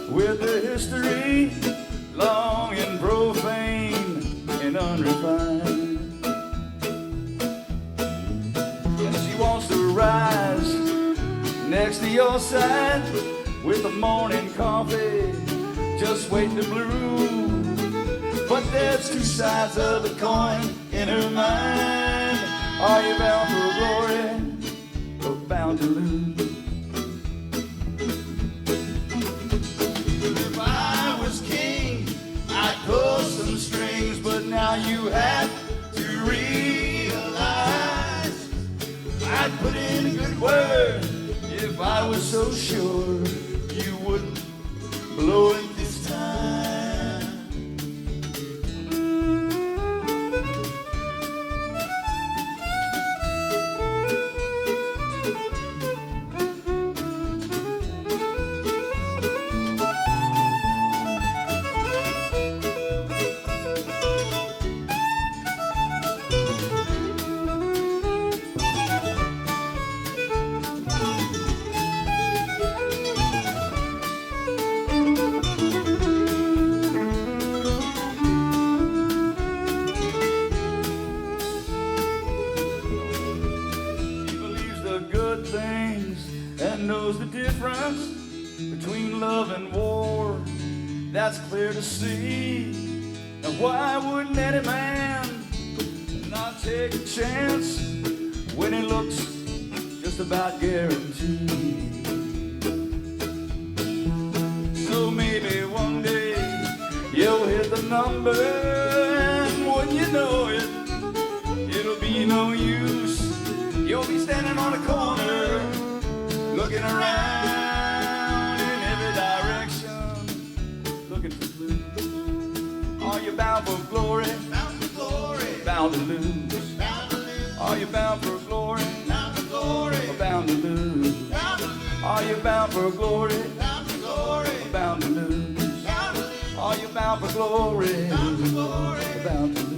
with a history long and profane and unrefined. And she wants to rise next to your side with the morning coffee just waiting to brew. But there's two sides of the coin in her mind. Are you bound for glory or bound to lose? If I was king, I'd pull some strings, but now you have to realize I'd put in a good word if I was so sure you wouldn't blow it this time. That's clear to see. Now why wouldn't any man not take a chance when it looks just about guaranteed? So maybe one day you'll hit the number, and when you know it, it'll be no use. You'll be standing on a corner looking around in every direction, looking for clues. Are you bound for glory? Bound for glory. Bound to lose. Bound to lose. Are you bound for glory? Bound for glory. Or bound to lose? Bound to lose. Are you bound for glory? Bound for glory. Or bound to lose? Bound to lose. Are you bound for glory? Bound for glory. Or bound to lose?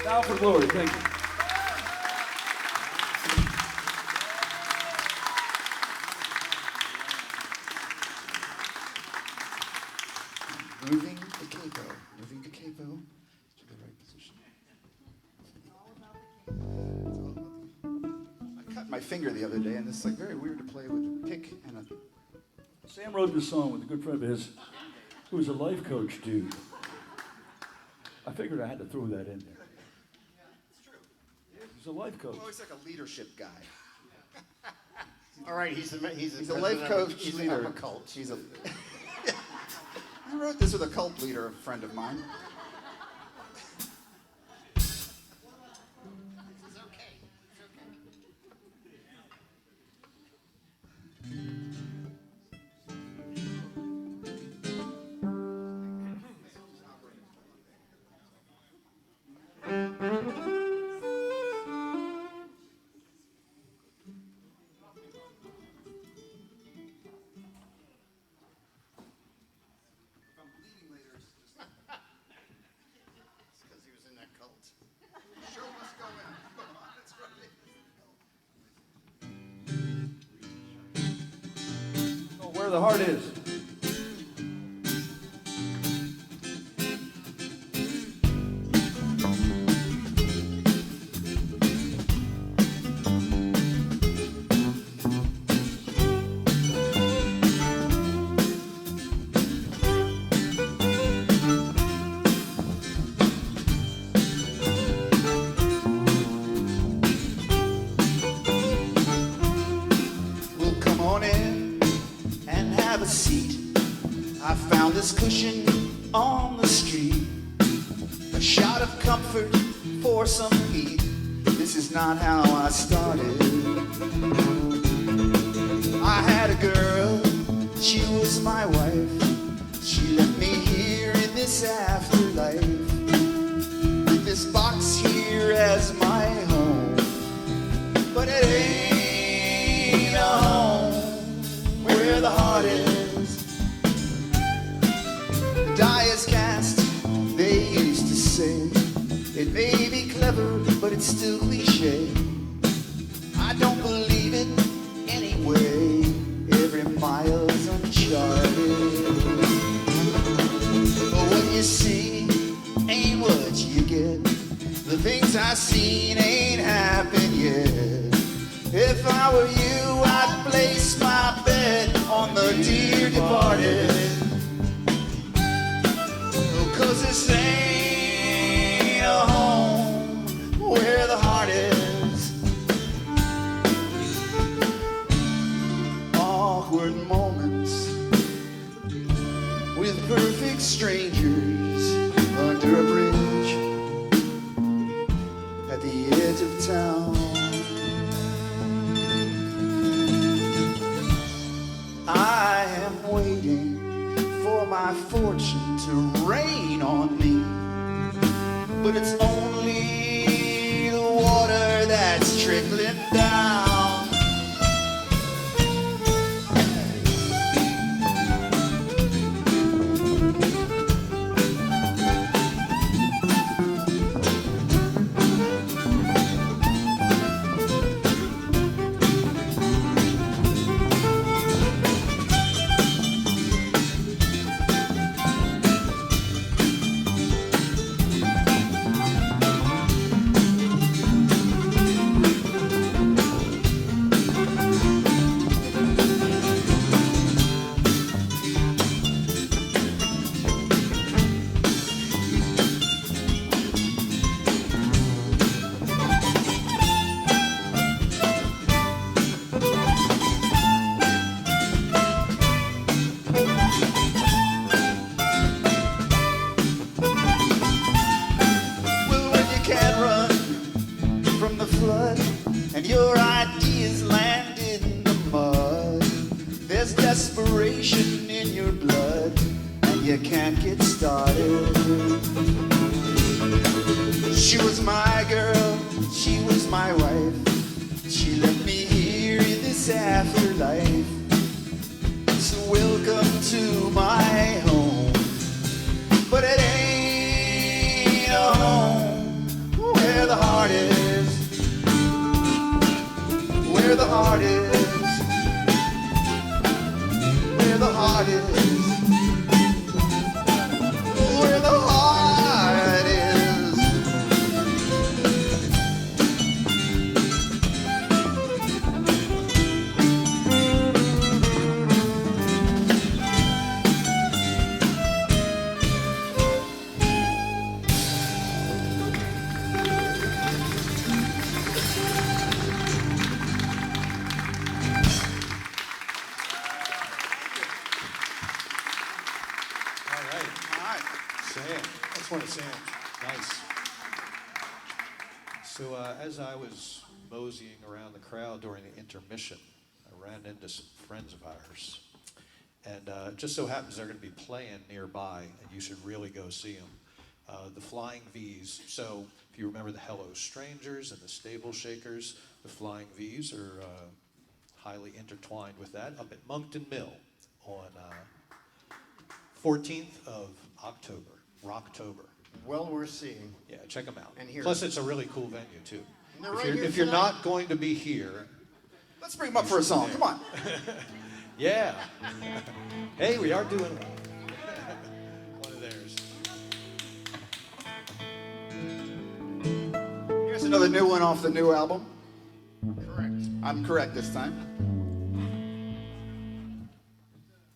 Bound for glory, thank you. Moving the capo. Moving the capo to the right position. I cut my finger the other day, and it's like very weird to play with a pick and a. Sam wrote this song with a good friend of his who was a life coach dude. I figured I had to throw that in there. It's true. He's a life coach. Always like a leadership guy. All right, he's a He's a life coach He's leader. of a cult. He's a. I wrote this with a cult leader, a friend of mine. Because he was in that cult. Show must go on. Come on, that's right. Oh, where the heart is. Well, come on in and have a seat. I found this cushion on the street. A shot of comfort for some heat. This is not how I started. I had a girl, she was my wife. She left me here in this afterlife. With this box here as my home. But it ain't a home where the heart is. The die is cast, they used to say. It may be clever, but it's still cliche. I don't believe it anyway. Every mile's uncharted. But what you see ain't what you get. The things I seen ain't happened yet. If I were you, I'd place my bet on the dear departed. Oh, 'cause this ain't a home where the heart is. Awkward moments with perfect strangers under a bridge at the edge of town. I am waiting for my fortune to rain on me, but it's only the water that's trickling down. and your ideas land in the mud. There's desperation in your blood, and you can't get started. She was my girl, she was my wife. She left me here in this afterlife. So welcome to my home, but it ain't a home where the heart is, where the heart is, where the heart is, where the heart is. Nice. So as I was moseying around the crowd during the intermission, I ran into some friends of ours. And it just so happens they're going to be playing nearby, and you should really go see them. The Flying V's. So if you remember the Hello Strangers and the Stable Shakers, the Flying V's are highly intertwined with that up at Moncton Mill on 14th of October, Rocktober. Well worth seeing. Yeah, check them out. And hear Plus, them. it's a really cool venue, too. And they're right here If you're tonight. not going to be here, Let's bring him up for a song. Come on. yeah. Hey, we are doing one. One of theirs. Here's another new one off the new album. Correct. I'm correct this time.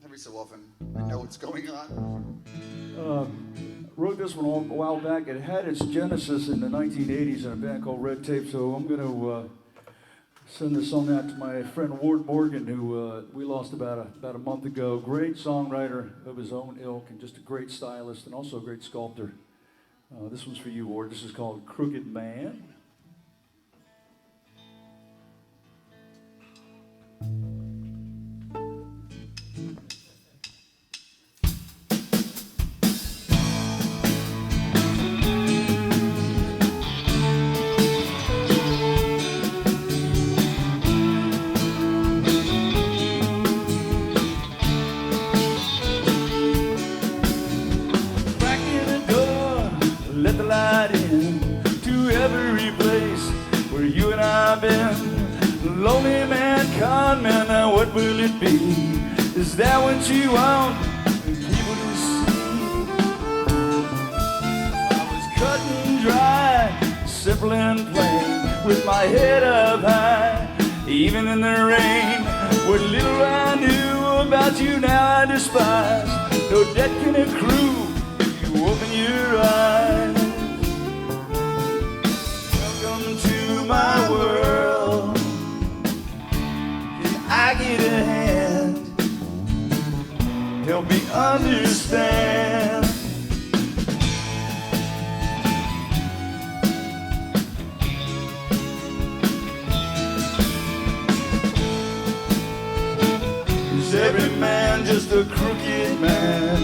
Every so often, I know what's going on. Wrote this one a while back. It had its genesis in the 1980s in a band called Red Tape, so I'm going to send this song out to my friend Ward Morgan, who we lost about a month ago. Great songwriter of his own ilk and just a great stylist and also a great sculptor. This one's for you, Ward. This is called Crooked Man. Lonely man, con man, now what will it be? Is that what you want people to see? I was cut and dry, simple and plain, with my head up high, even in the rain. What little I knew about you now I despise. No debt can accrue if you open your eyes. Welcome to my world. I get a hand, help me understand. Is every man just a crooked man?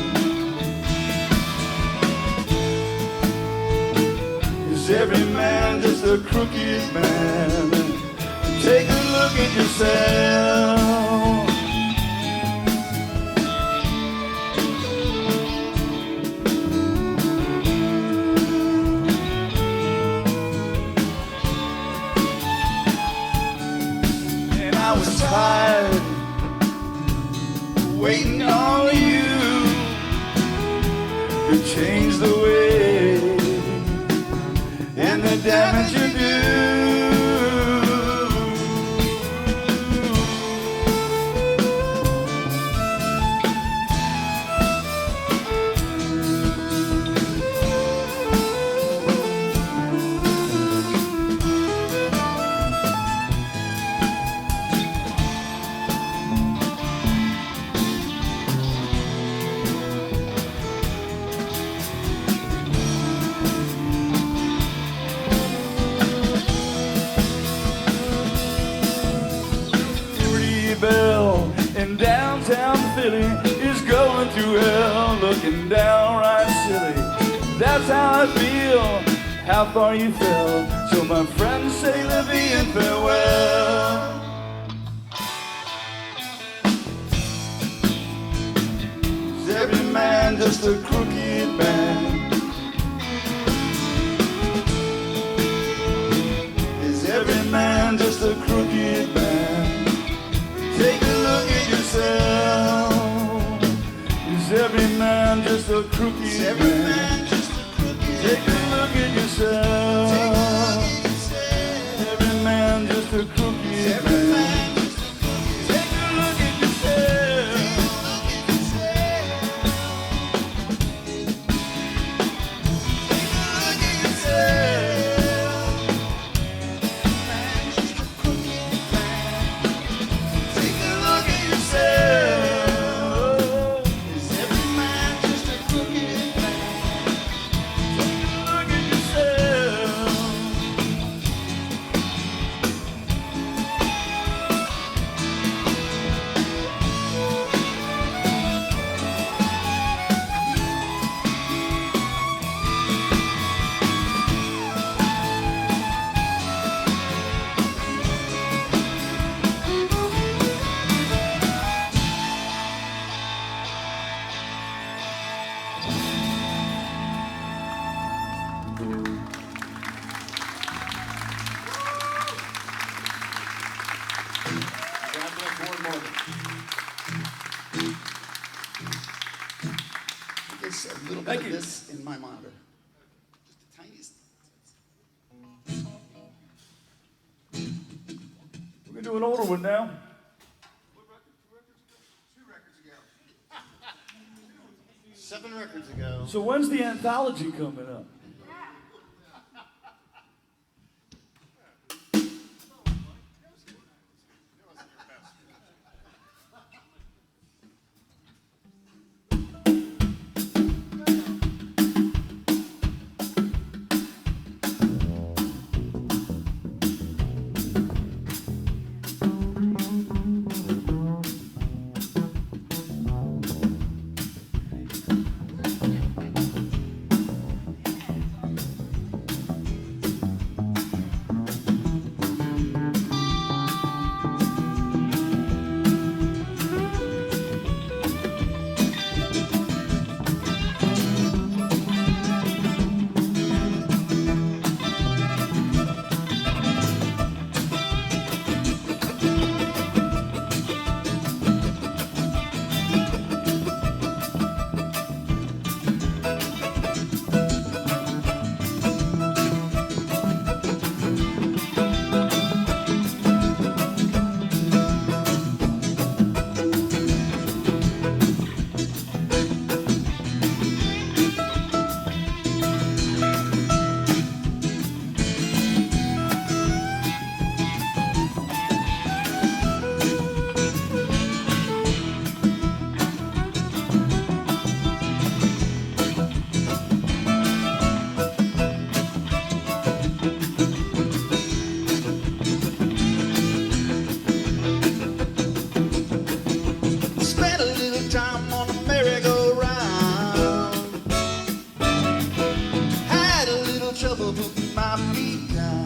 Is every man just a crooked man? Take a look at yourself. And I was tired, waiting on you to change the way and the damage you do. downtown Philly is going through hell, looking downright silly. That's how I feel, how far you fell. So my friends say levy and farewell. Is every man just a crooked man? Is every man just a crooked man? Take a look at yourself. Is every man just a crooked man? Take a look at yourself. Every man just a crooked man. Take a look at yourself. Take a look at yourself. Man, just a crooked man. Take a look at yourself. Is every man just a crooked man? Look at yourself. God bless Ward Morgan. It's a little Thank bit you. of this in my monitor. Just the tiniest. We can do an older one now. 7 records ago. So when's the anthology coming up? Spent a little time on the merry-go-round. Had a little trouble putting my feet down.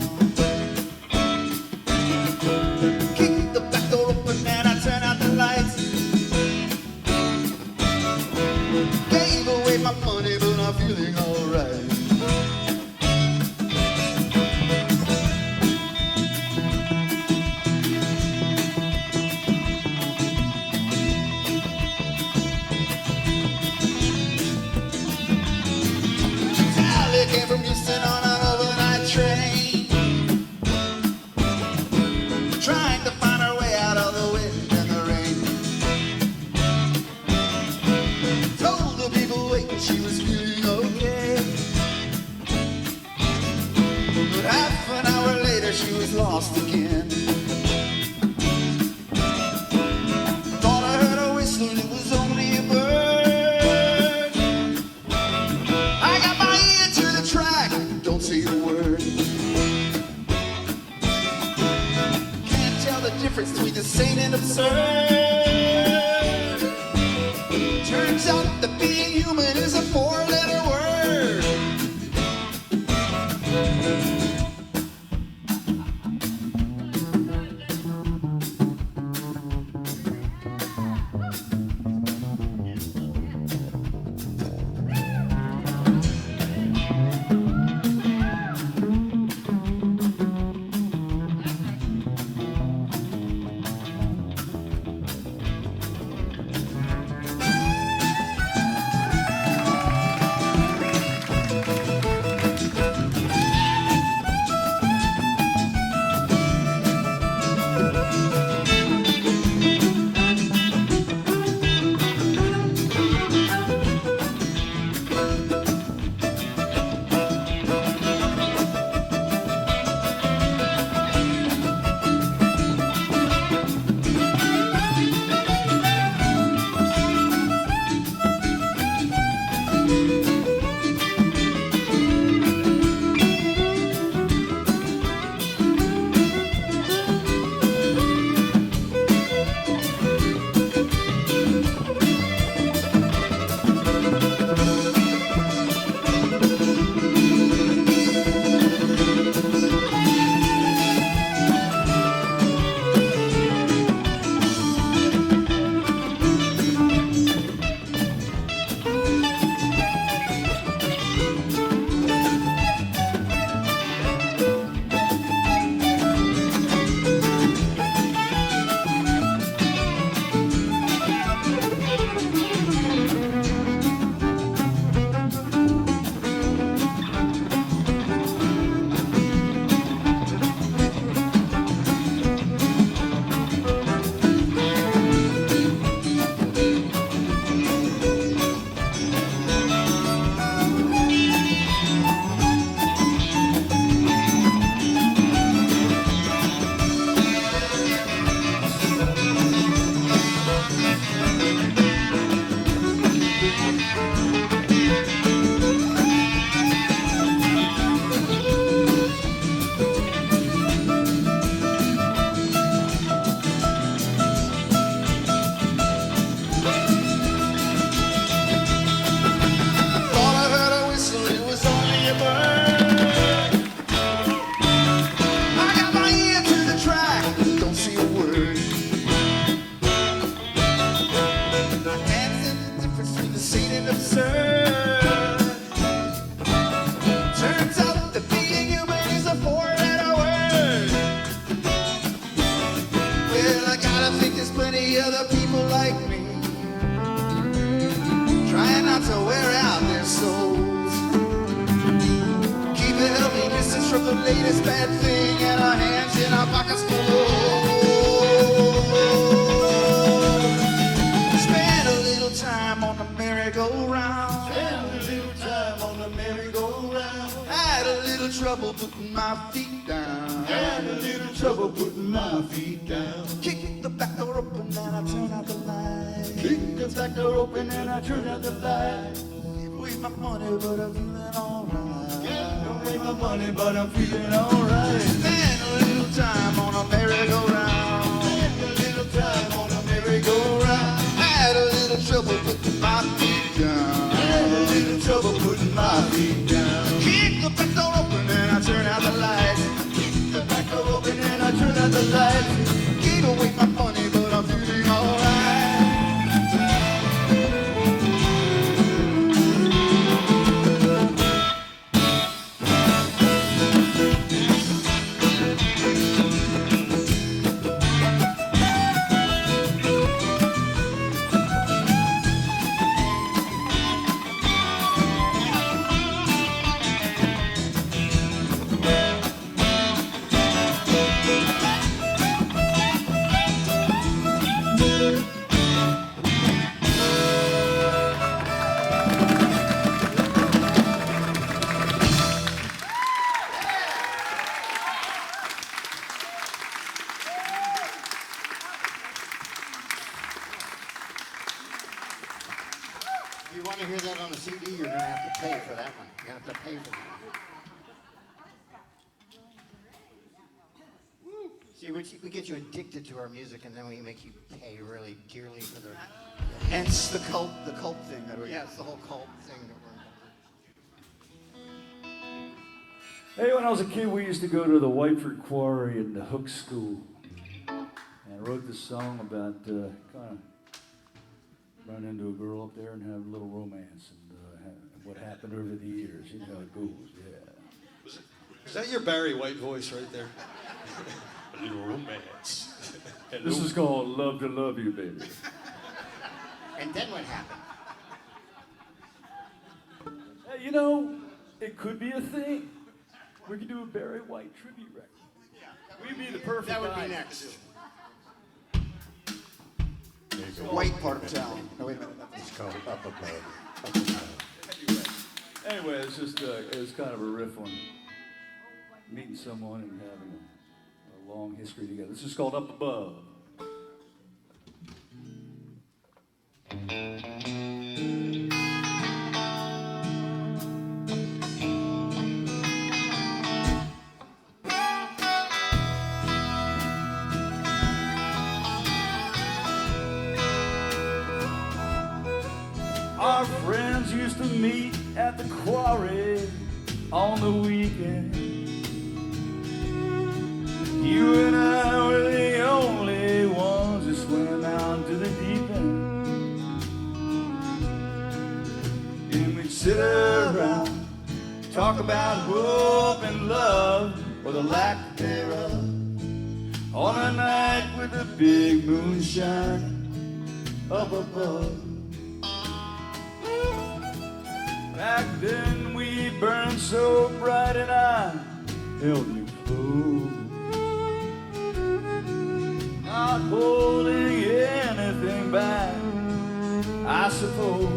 Kicked the back door open and I turned out the lights. Gave away my money, but I'm feeling alright. Sally came from Houston on an overnight train, trying to find her way out of the wind and the rain. Told the people waiting she was feeling okay, but half an hour later she was lost again. Thought I heard her whistle, it was only a bird. I got my ear to the track, don't say a word. Can't tell the difference between the sane and absurd. I think there's plenty other people like me, trying not to wear out their souls. Keep a healthy distance from the latest bad thing, and our hands in our pockets full of holes. Spend a little time on the merry-go-round. Spend a little time on the merry-go-round. Had a little trouble putting my feet down. Had a little trouble putting my feet down. Kick the back door open and I turn out the light. Kick the back door open and I turn out the light. Give away my money, but I'm feeling alright. Give away my money, but I'm feeling alright. Spend a little time on a merry-go-round. Spend a little time on the merry-go-round. Had a little trouble putting my feet down. Had a little trouble putting my feet down. Kick the back door open and I turn out the lights. Kick the back door open and I turn out the lights. Give away my money, but I'm feeling alright. If you want to hear that on a CD, you're going to have to pay for that one. You're going to have to pay for that. See, we get you addicted to our music, and then we make you pay really dearly for the. Hence the cult thing that we're Yeah, it's the whole cult thing that we're. Hey, when I was a kid, we used to go to the Whiteford Quarry and the Hook School. And I wrote this song about kind of run into a girl up there and have a little romance and what happened over the years. You know how it goes, yeah. Is that your Barry White voice right there? A little romance. This is called Love to Love You, baby. And then what happened? Hey, you know, it could be a thing. We could do a Barry White tribute record. We'd be the perfect That would guys be to next. do. white part of town. No, wait a minute. It's called Up Above. Anyway, it's just it's kind of a riff on meeting someone and having a long history together. This is called Up Above. Our friends used to meet at the quarry on the weekend. You and I were the only ones who swam out to the deep end. And we'd sit around, talk about hope and love, or the lack thereof, on a night with a big moon shining up above. Back then we burned so bright and I held you close, not holding anything back, I suppose.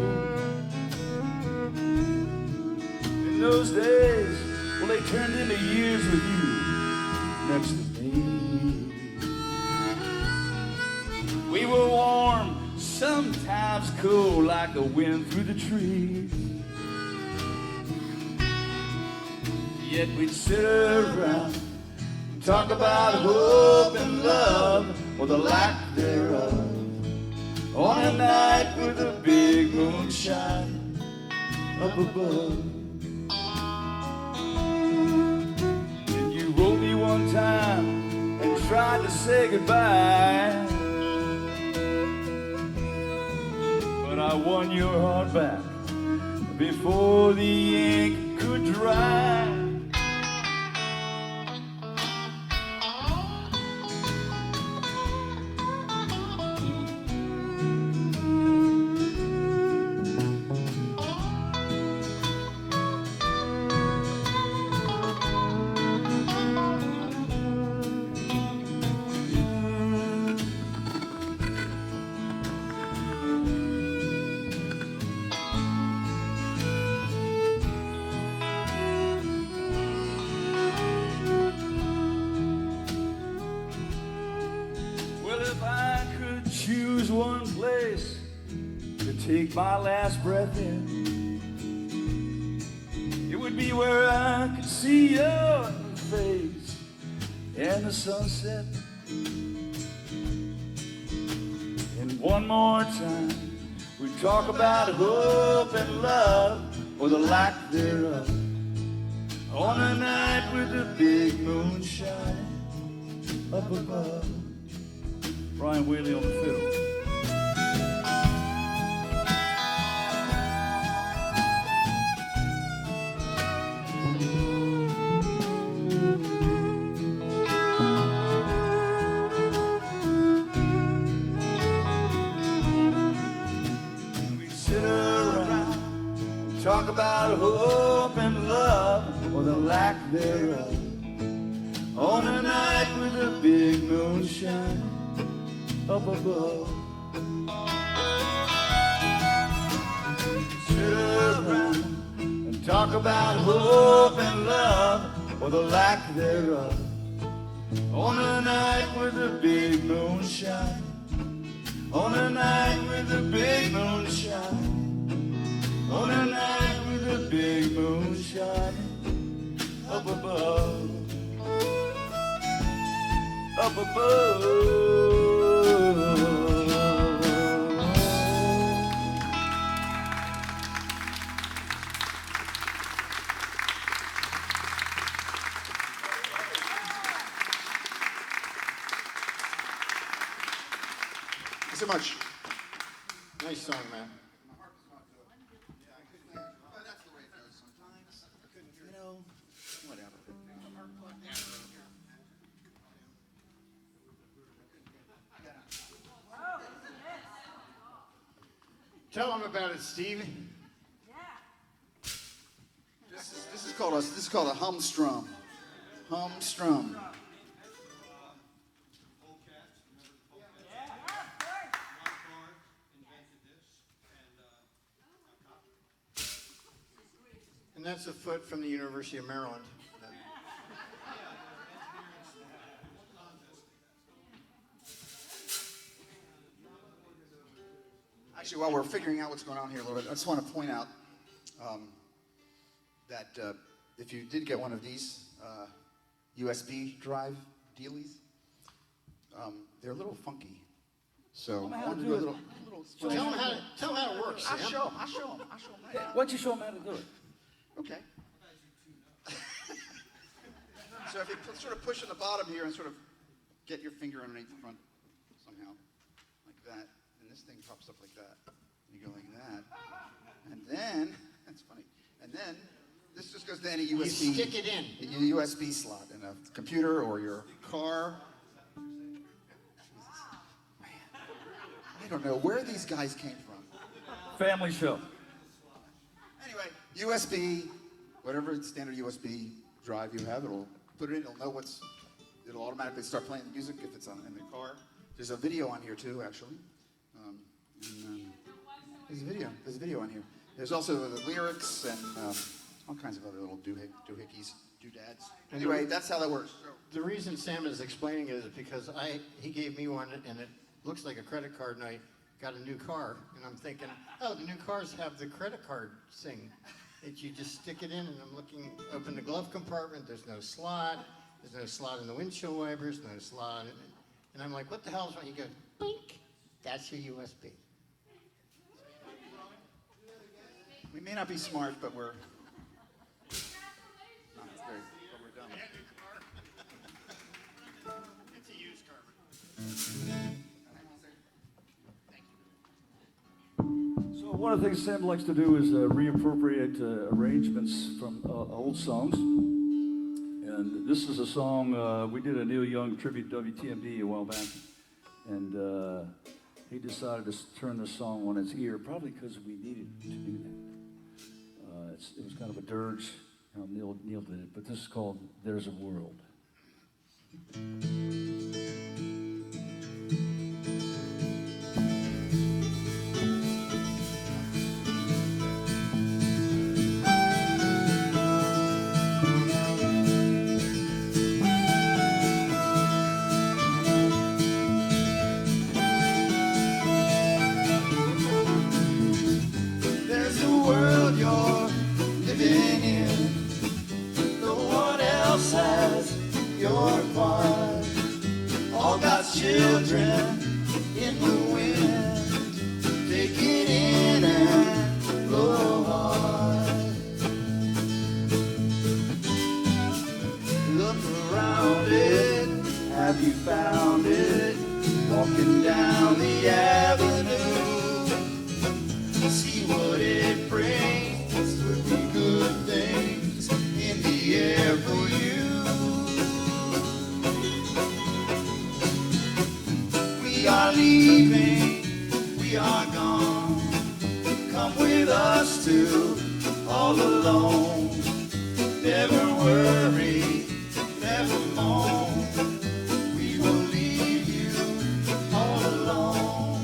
In those days, well, they turned into years with you next to me. We were warm, sometimes cool, like the wind through the trees. Yet we'd sit around and talk about hope and love, or the lack thereof, on a night with a big moonshine up above. And you wrote me one time and tried to say goodbye, but I won your heart back before the ink could dry. choose one place to take my last breath in, it would be where I could see your face and the sunset. And one more time, we talk about hope and love, or the lack thereof, on a night with the big moon shining up above. Brian Whaley on the fiddle. We sit around, talk about hope and love, or the lack thereof, on a night with a big moon shining up above. Sit around and talk about hope and love, or the lack thereof, on a night with a big moon shining, on a night with a big moon shining, on a night with a big moon shining up above. Up above. Thanks so much. Nice song, man. Tell them about it, Steve. This is called a humstrum. Humstrum. And that's a foot from the University of Maryland. Actually, while we're figuring out what's going on here a little bit, I just want to point out that if you did get one of these USB drive dealies, they're a little funky. So I wanted to do a little Tell them how it works, I'll Sam. show them. I'll show them. Hey, Why don't you show them how to do it? okay. So if you sort of push on the bottom here and sort of get your finger underneath the front somehow, like that, and this thing pops up like that. You go like that, and then that's funny. And then this just goes to any USB. You stick it in. A USB slot in a computer or your car. Man, I don't know where these guys came from. Family show. Anyway, USB, whatever standard USB drive you have, it'll put it in. It'll know it'll automatically start playing the music if it's in the car. There's a video on here too, actually. There's a video on here. There's also the lyrics and all kinds of other little doohickeys, doodads. Anyway, that's how that works. The reason Sam is explaining it is because he gave me one and it looks like a credit card, and I got a new car, and I'm thinking, oh, the new cars have the credit card thing that you just stick it in, and I'm looking, open the glove compartment, there's no slot in the windshield wipers, no slot, and I'm like, what the hell is wrong? He goes, blink, that's your USB. We may not be smart, but we're not very, but we're dumb. It's a used car. So one of the things Sam likes to do is reappropriate arrangements from old songs. And this is a song, we did a Neil Young tribute to WTMD a while back. And he decided to turn the song on its ear, probably because we needed to do that. It was kind of a dirge, Neil did it, but this is called There's a World. all God's children in the wind. Take it in and blow hard. Look around it, have you found it? Walking down the avenue, see what it brings. Could be good things in the air for you. We are leaving, we are gone. Come with us to all alone. Never worry, never moan. We will leave you all alone.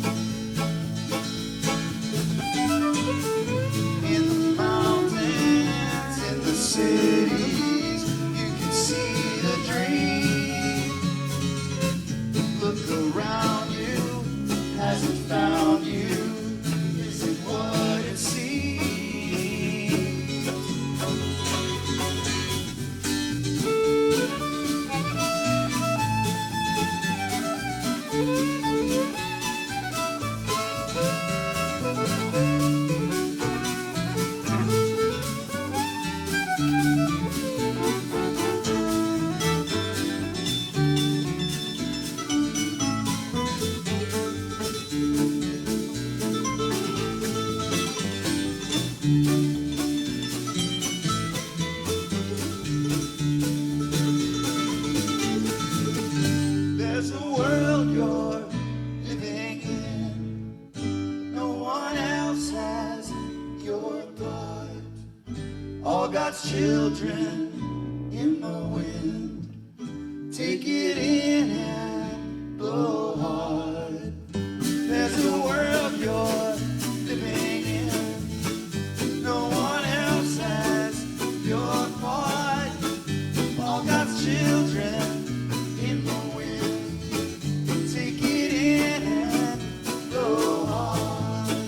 In the mountains, in the cities, you can see the dream. Look around you, has it found you? Is it what it seems? There's a world you're living in. No one else has your thought. All God's children in the wind. Take it in and blow hard. There's a world you're living in. No one else has your part. All God's children in the wind. Take it in and blow hard.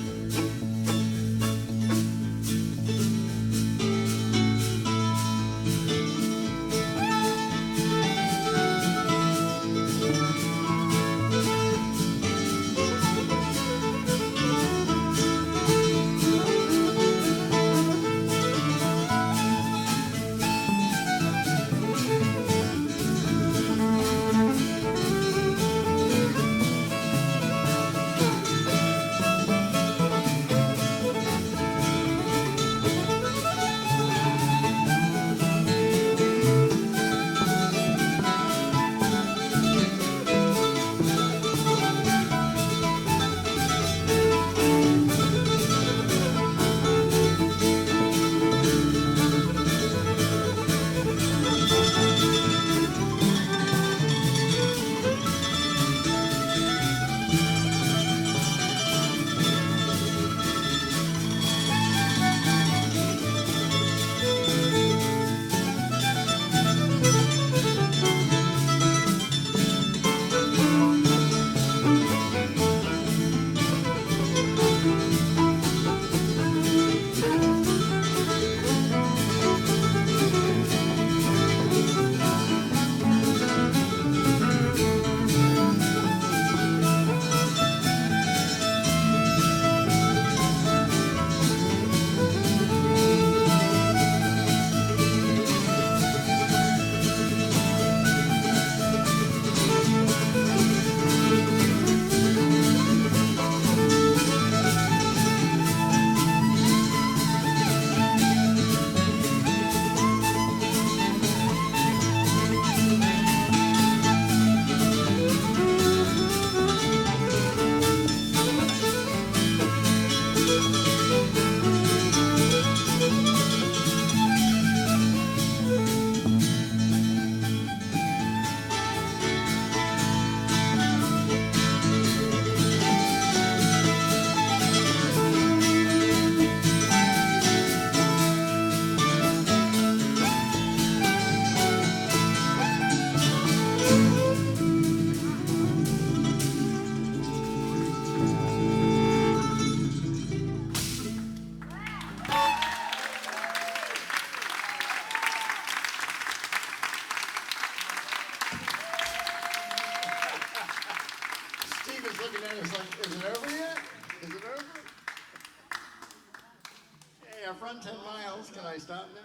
is looking at us like, is it over yet? Is it over? Hey, I've run 10 miles. Can I stop now?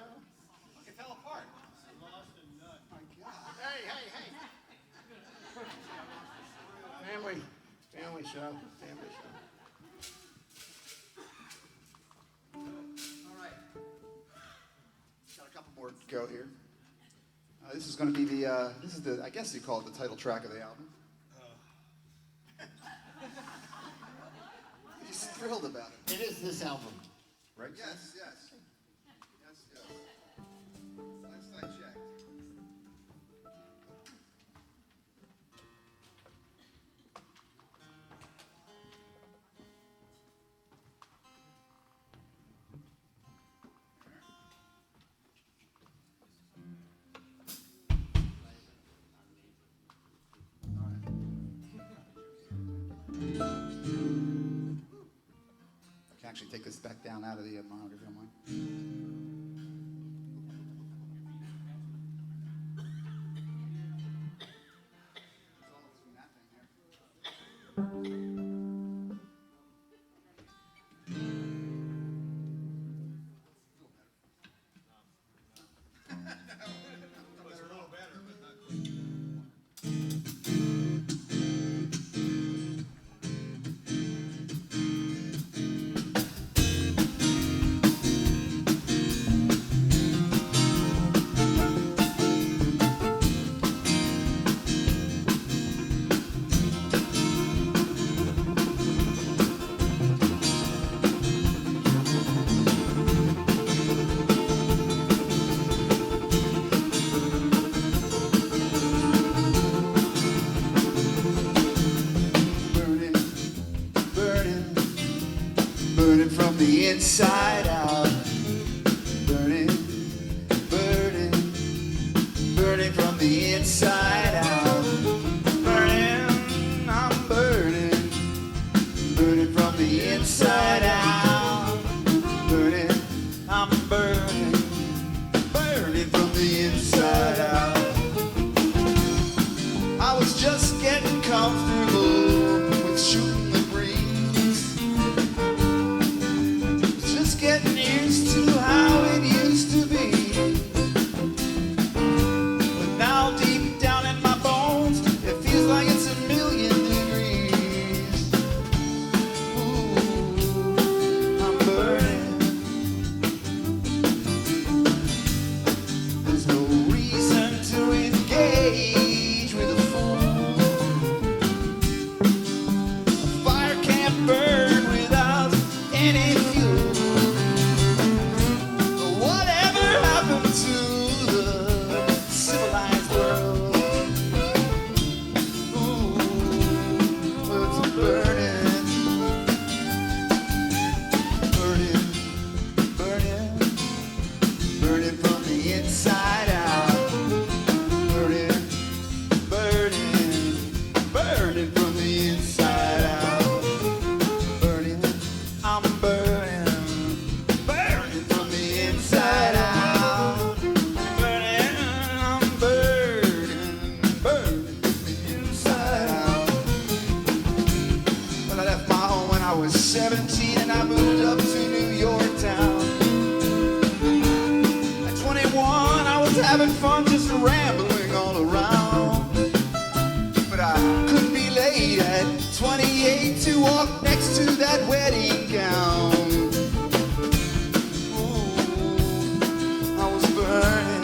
It fell apart. Hey, hey, hey. Family show. Family show. All right. Got a couple more to go here. This is going to be the, I guess you call it the title track of the album. He's thrilled about it. It is this album. Right? Yes, yes. Yes, yes. Last I checked. I can actually take this back down out of the monitor if you don't mind. Burning from the inside out. Burning, burning, burning from the inside out. Burning, I'm burning, burning from the inside out. Burning, I'm burning, burning from the inside out. I was just getting comfortable with shooting the breeze. Getting used to how it used to be. But now deep down in my bones, it feels like it's 1,000,000 degrees. Ooh, I'm burning. There's no reason to engage with a fool. A fire can't burn without any fuel. To the civilized world. Ooh, it's burning, burning, burning, burning from the inside out. Burning, burning, burning from the inside out. Burning, I'm burning, burning from the inside out. I was 17 and I moved up to New York town. At 21 I was having fun just rambling all around. But I couldn't be late at 28 to walk next to that wedding gown. Ooh, I was burning.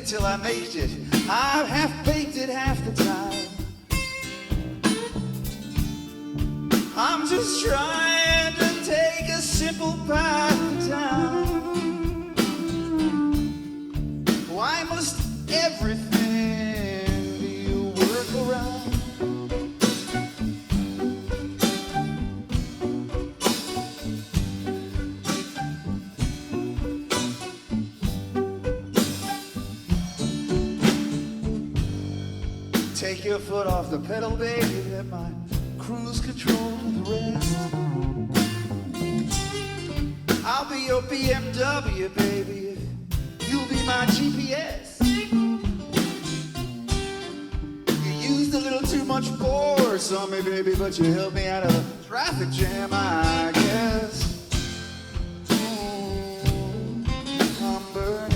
it till I make it. I've half baked it half the time. I'm just trying to take a simple path to town. Why must everything be a workaround? Take your foot off the pedal, baby, let my cruise control to the rest. I'll be your BMW, baby, you'll be my GPS. You used a little too much force on me, baby, but you helped me out of a traffic jam, I guess. I'm burning.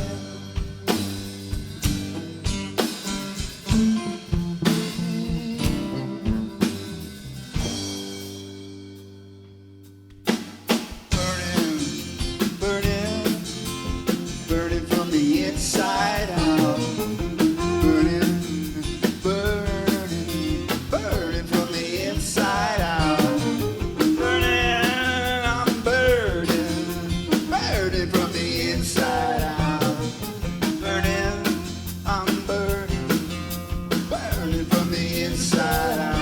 Inside out, burning, burning, burning from the inside out. Burning, I'm burning, burning from the inside out. Burning, I'm burning, burning from the inside out.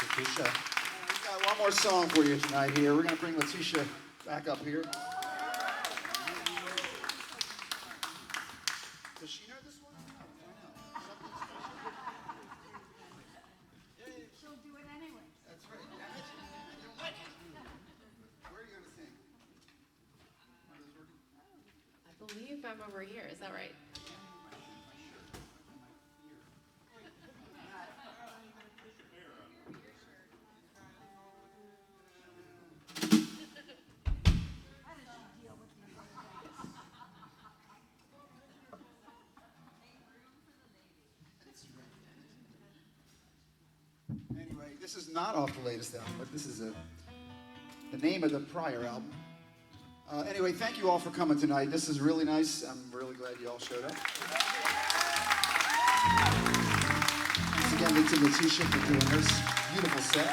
Letitia. We've got one more song for you tonight here. We're going to bring Letitia back up here. Does she know this one? She'll do it anyway. That's right. Where are you going to sing? I believe I'm over here. Is that right? This is not off the latest album, but this is the name of the prior album. Anyway, thank you all for coming tonight. This is really nice. I'm really glad you all showed up. Thanks again to Letitia for doing this beautiful set.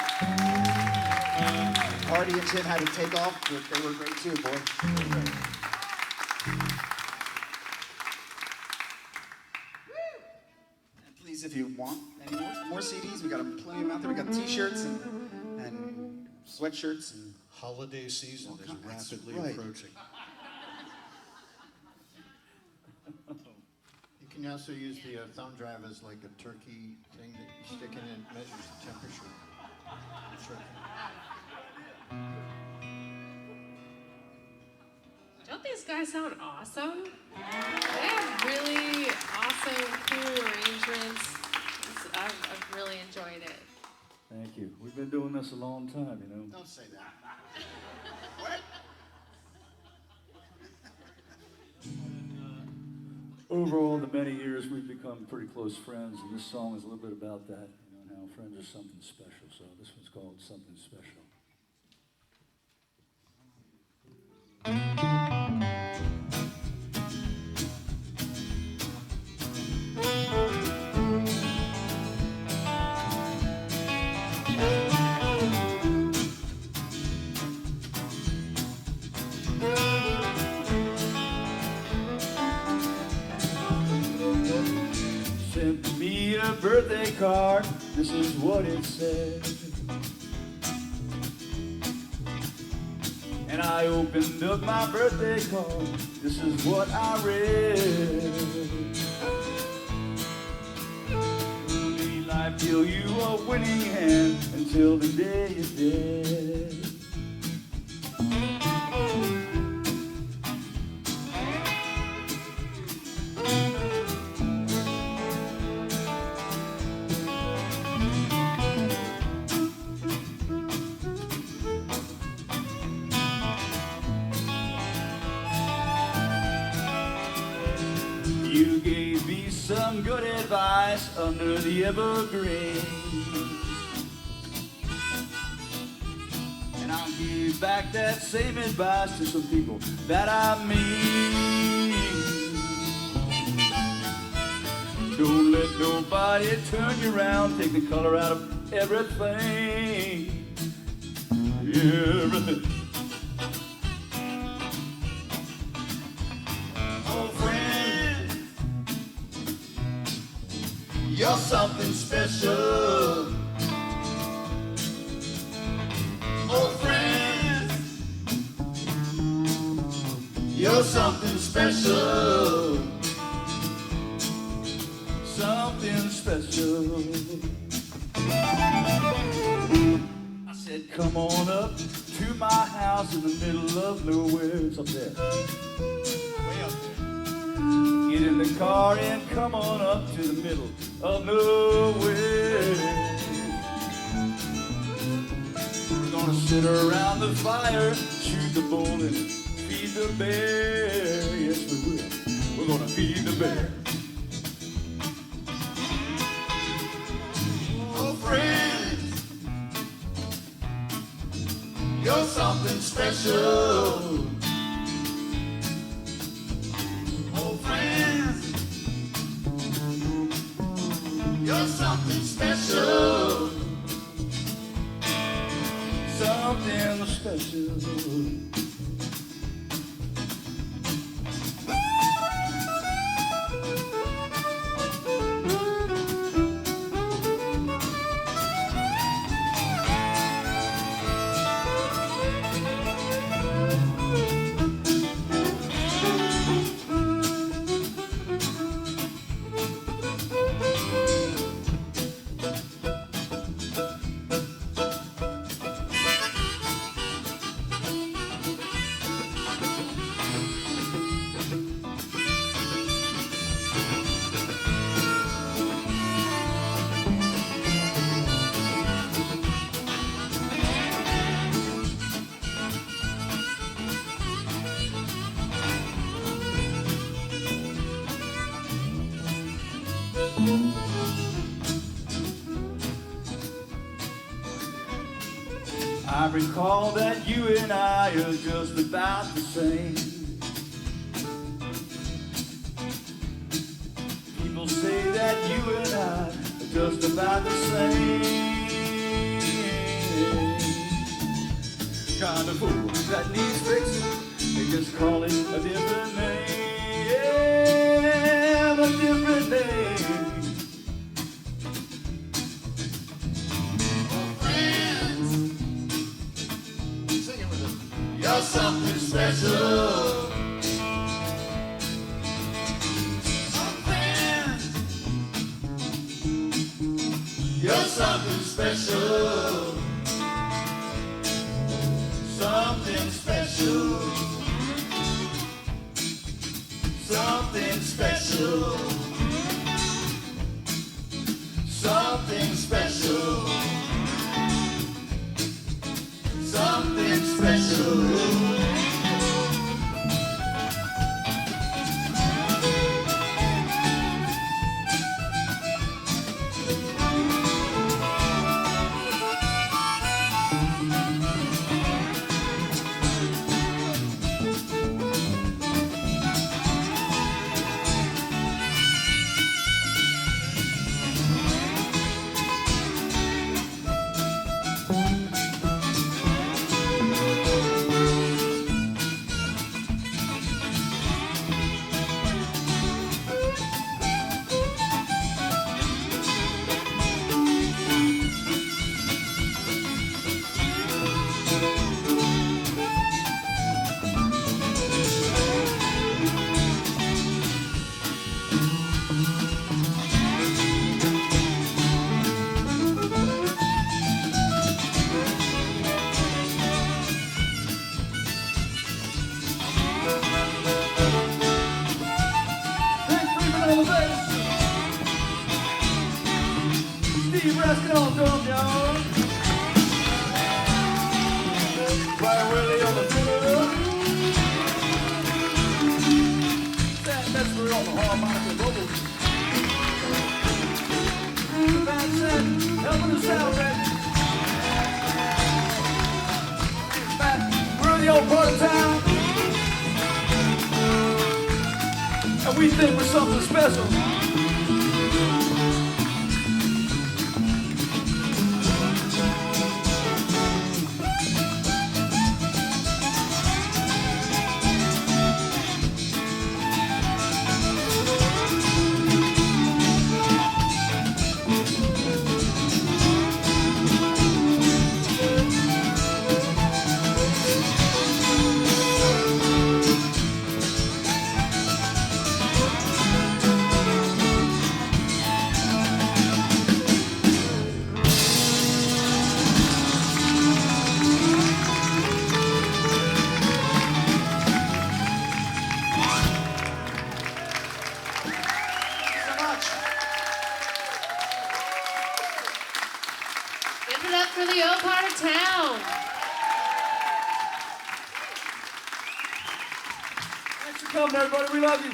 Arty and Tim had to take off, but they were great too, boy. And please, if you want any more CDs, we got plenty of them out there. We got T-shirts and sweatshirts and Holiday season is That's rapidly right. approaching. You can also use the thumb drive as like a turkey thing that you stick in and measures the temperature. Sure. Don't these guys sound awesome? They have really awesome, cool arrangements. I've really enjoyed it. Thank you. We've been doing this a long time, you know. Don't say that. what? Over all the many years, we've become pretty close friends, and this song is a little bit about that, you know, and how friends are something special. So this one's called Something Special. Sent me a birthday card, this is what it said. And I opened up my birthday card, this is what I read. Early life deal you a winning hand until the day you're dead. You gave me some good advice under the evergreen, and I'll give back that same advice to some people that I meet. Don't let nobody turn you around, take the color out of everything. Everything. Oh, friend, you're something special. Oh, friend, you're something special. Something special. I said, come on up to my house in the middle of nowhere. It's up there. Way up there. Get in the car and come on up to the middle of nowhere. We're gonna sit around the fire, shoot the bull and feed the bear. Yes, we will. We're gonna feed the bear. Oh, friend, you're something special. Oh, friend, you're something special. Something special. I recall that you and I are just about the same. People say that you and I are just about the same. Kind of fool that needs fixing, they just call it a different name, a different name. You're something special. You're something special. Something special. Something special. Something special. Something special. Raskin on drum, y'all. Brian Willie on the fiddle. Sam Metzler on the harmonica and vocals. Letitia VanSant helping us out, man. We're in the old part of town, and we think we're something special. Give it up for the old part of town. Thanks for coming, everybody. We love you.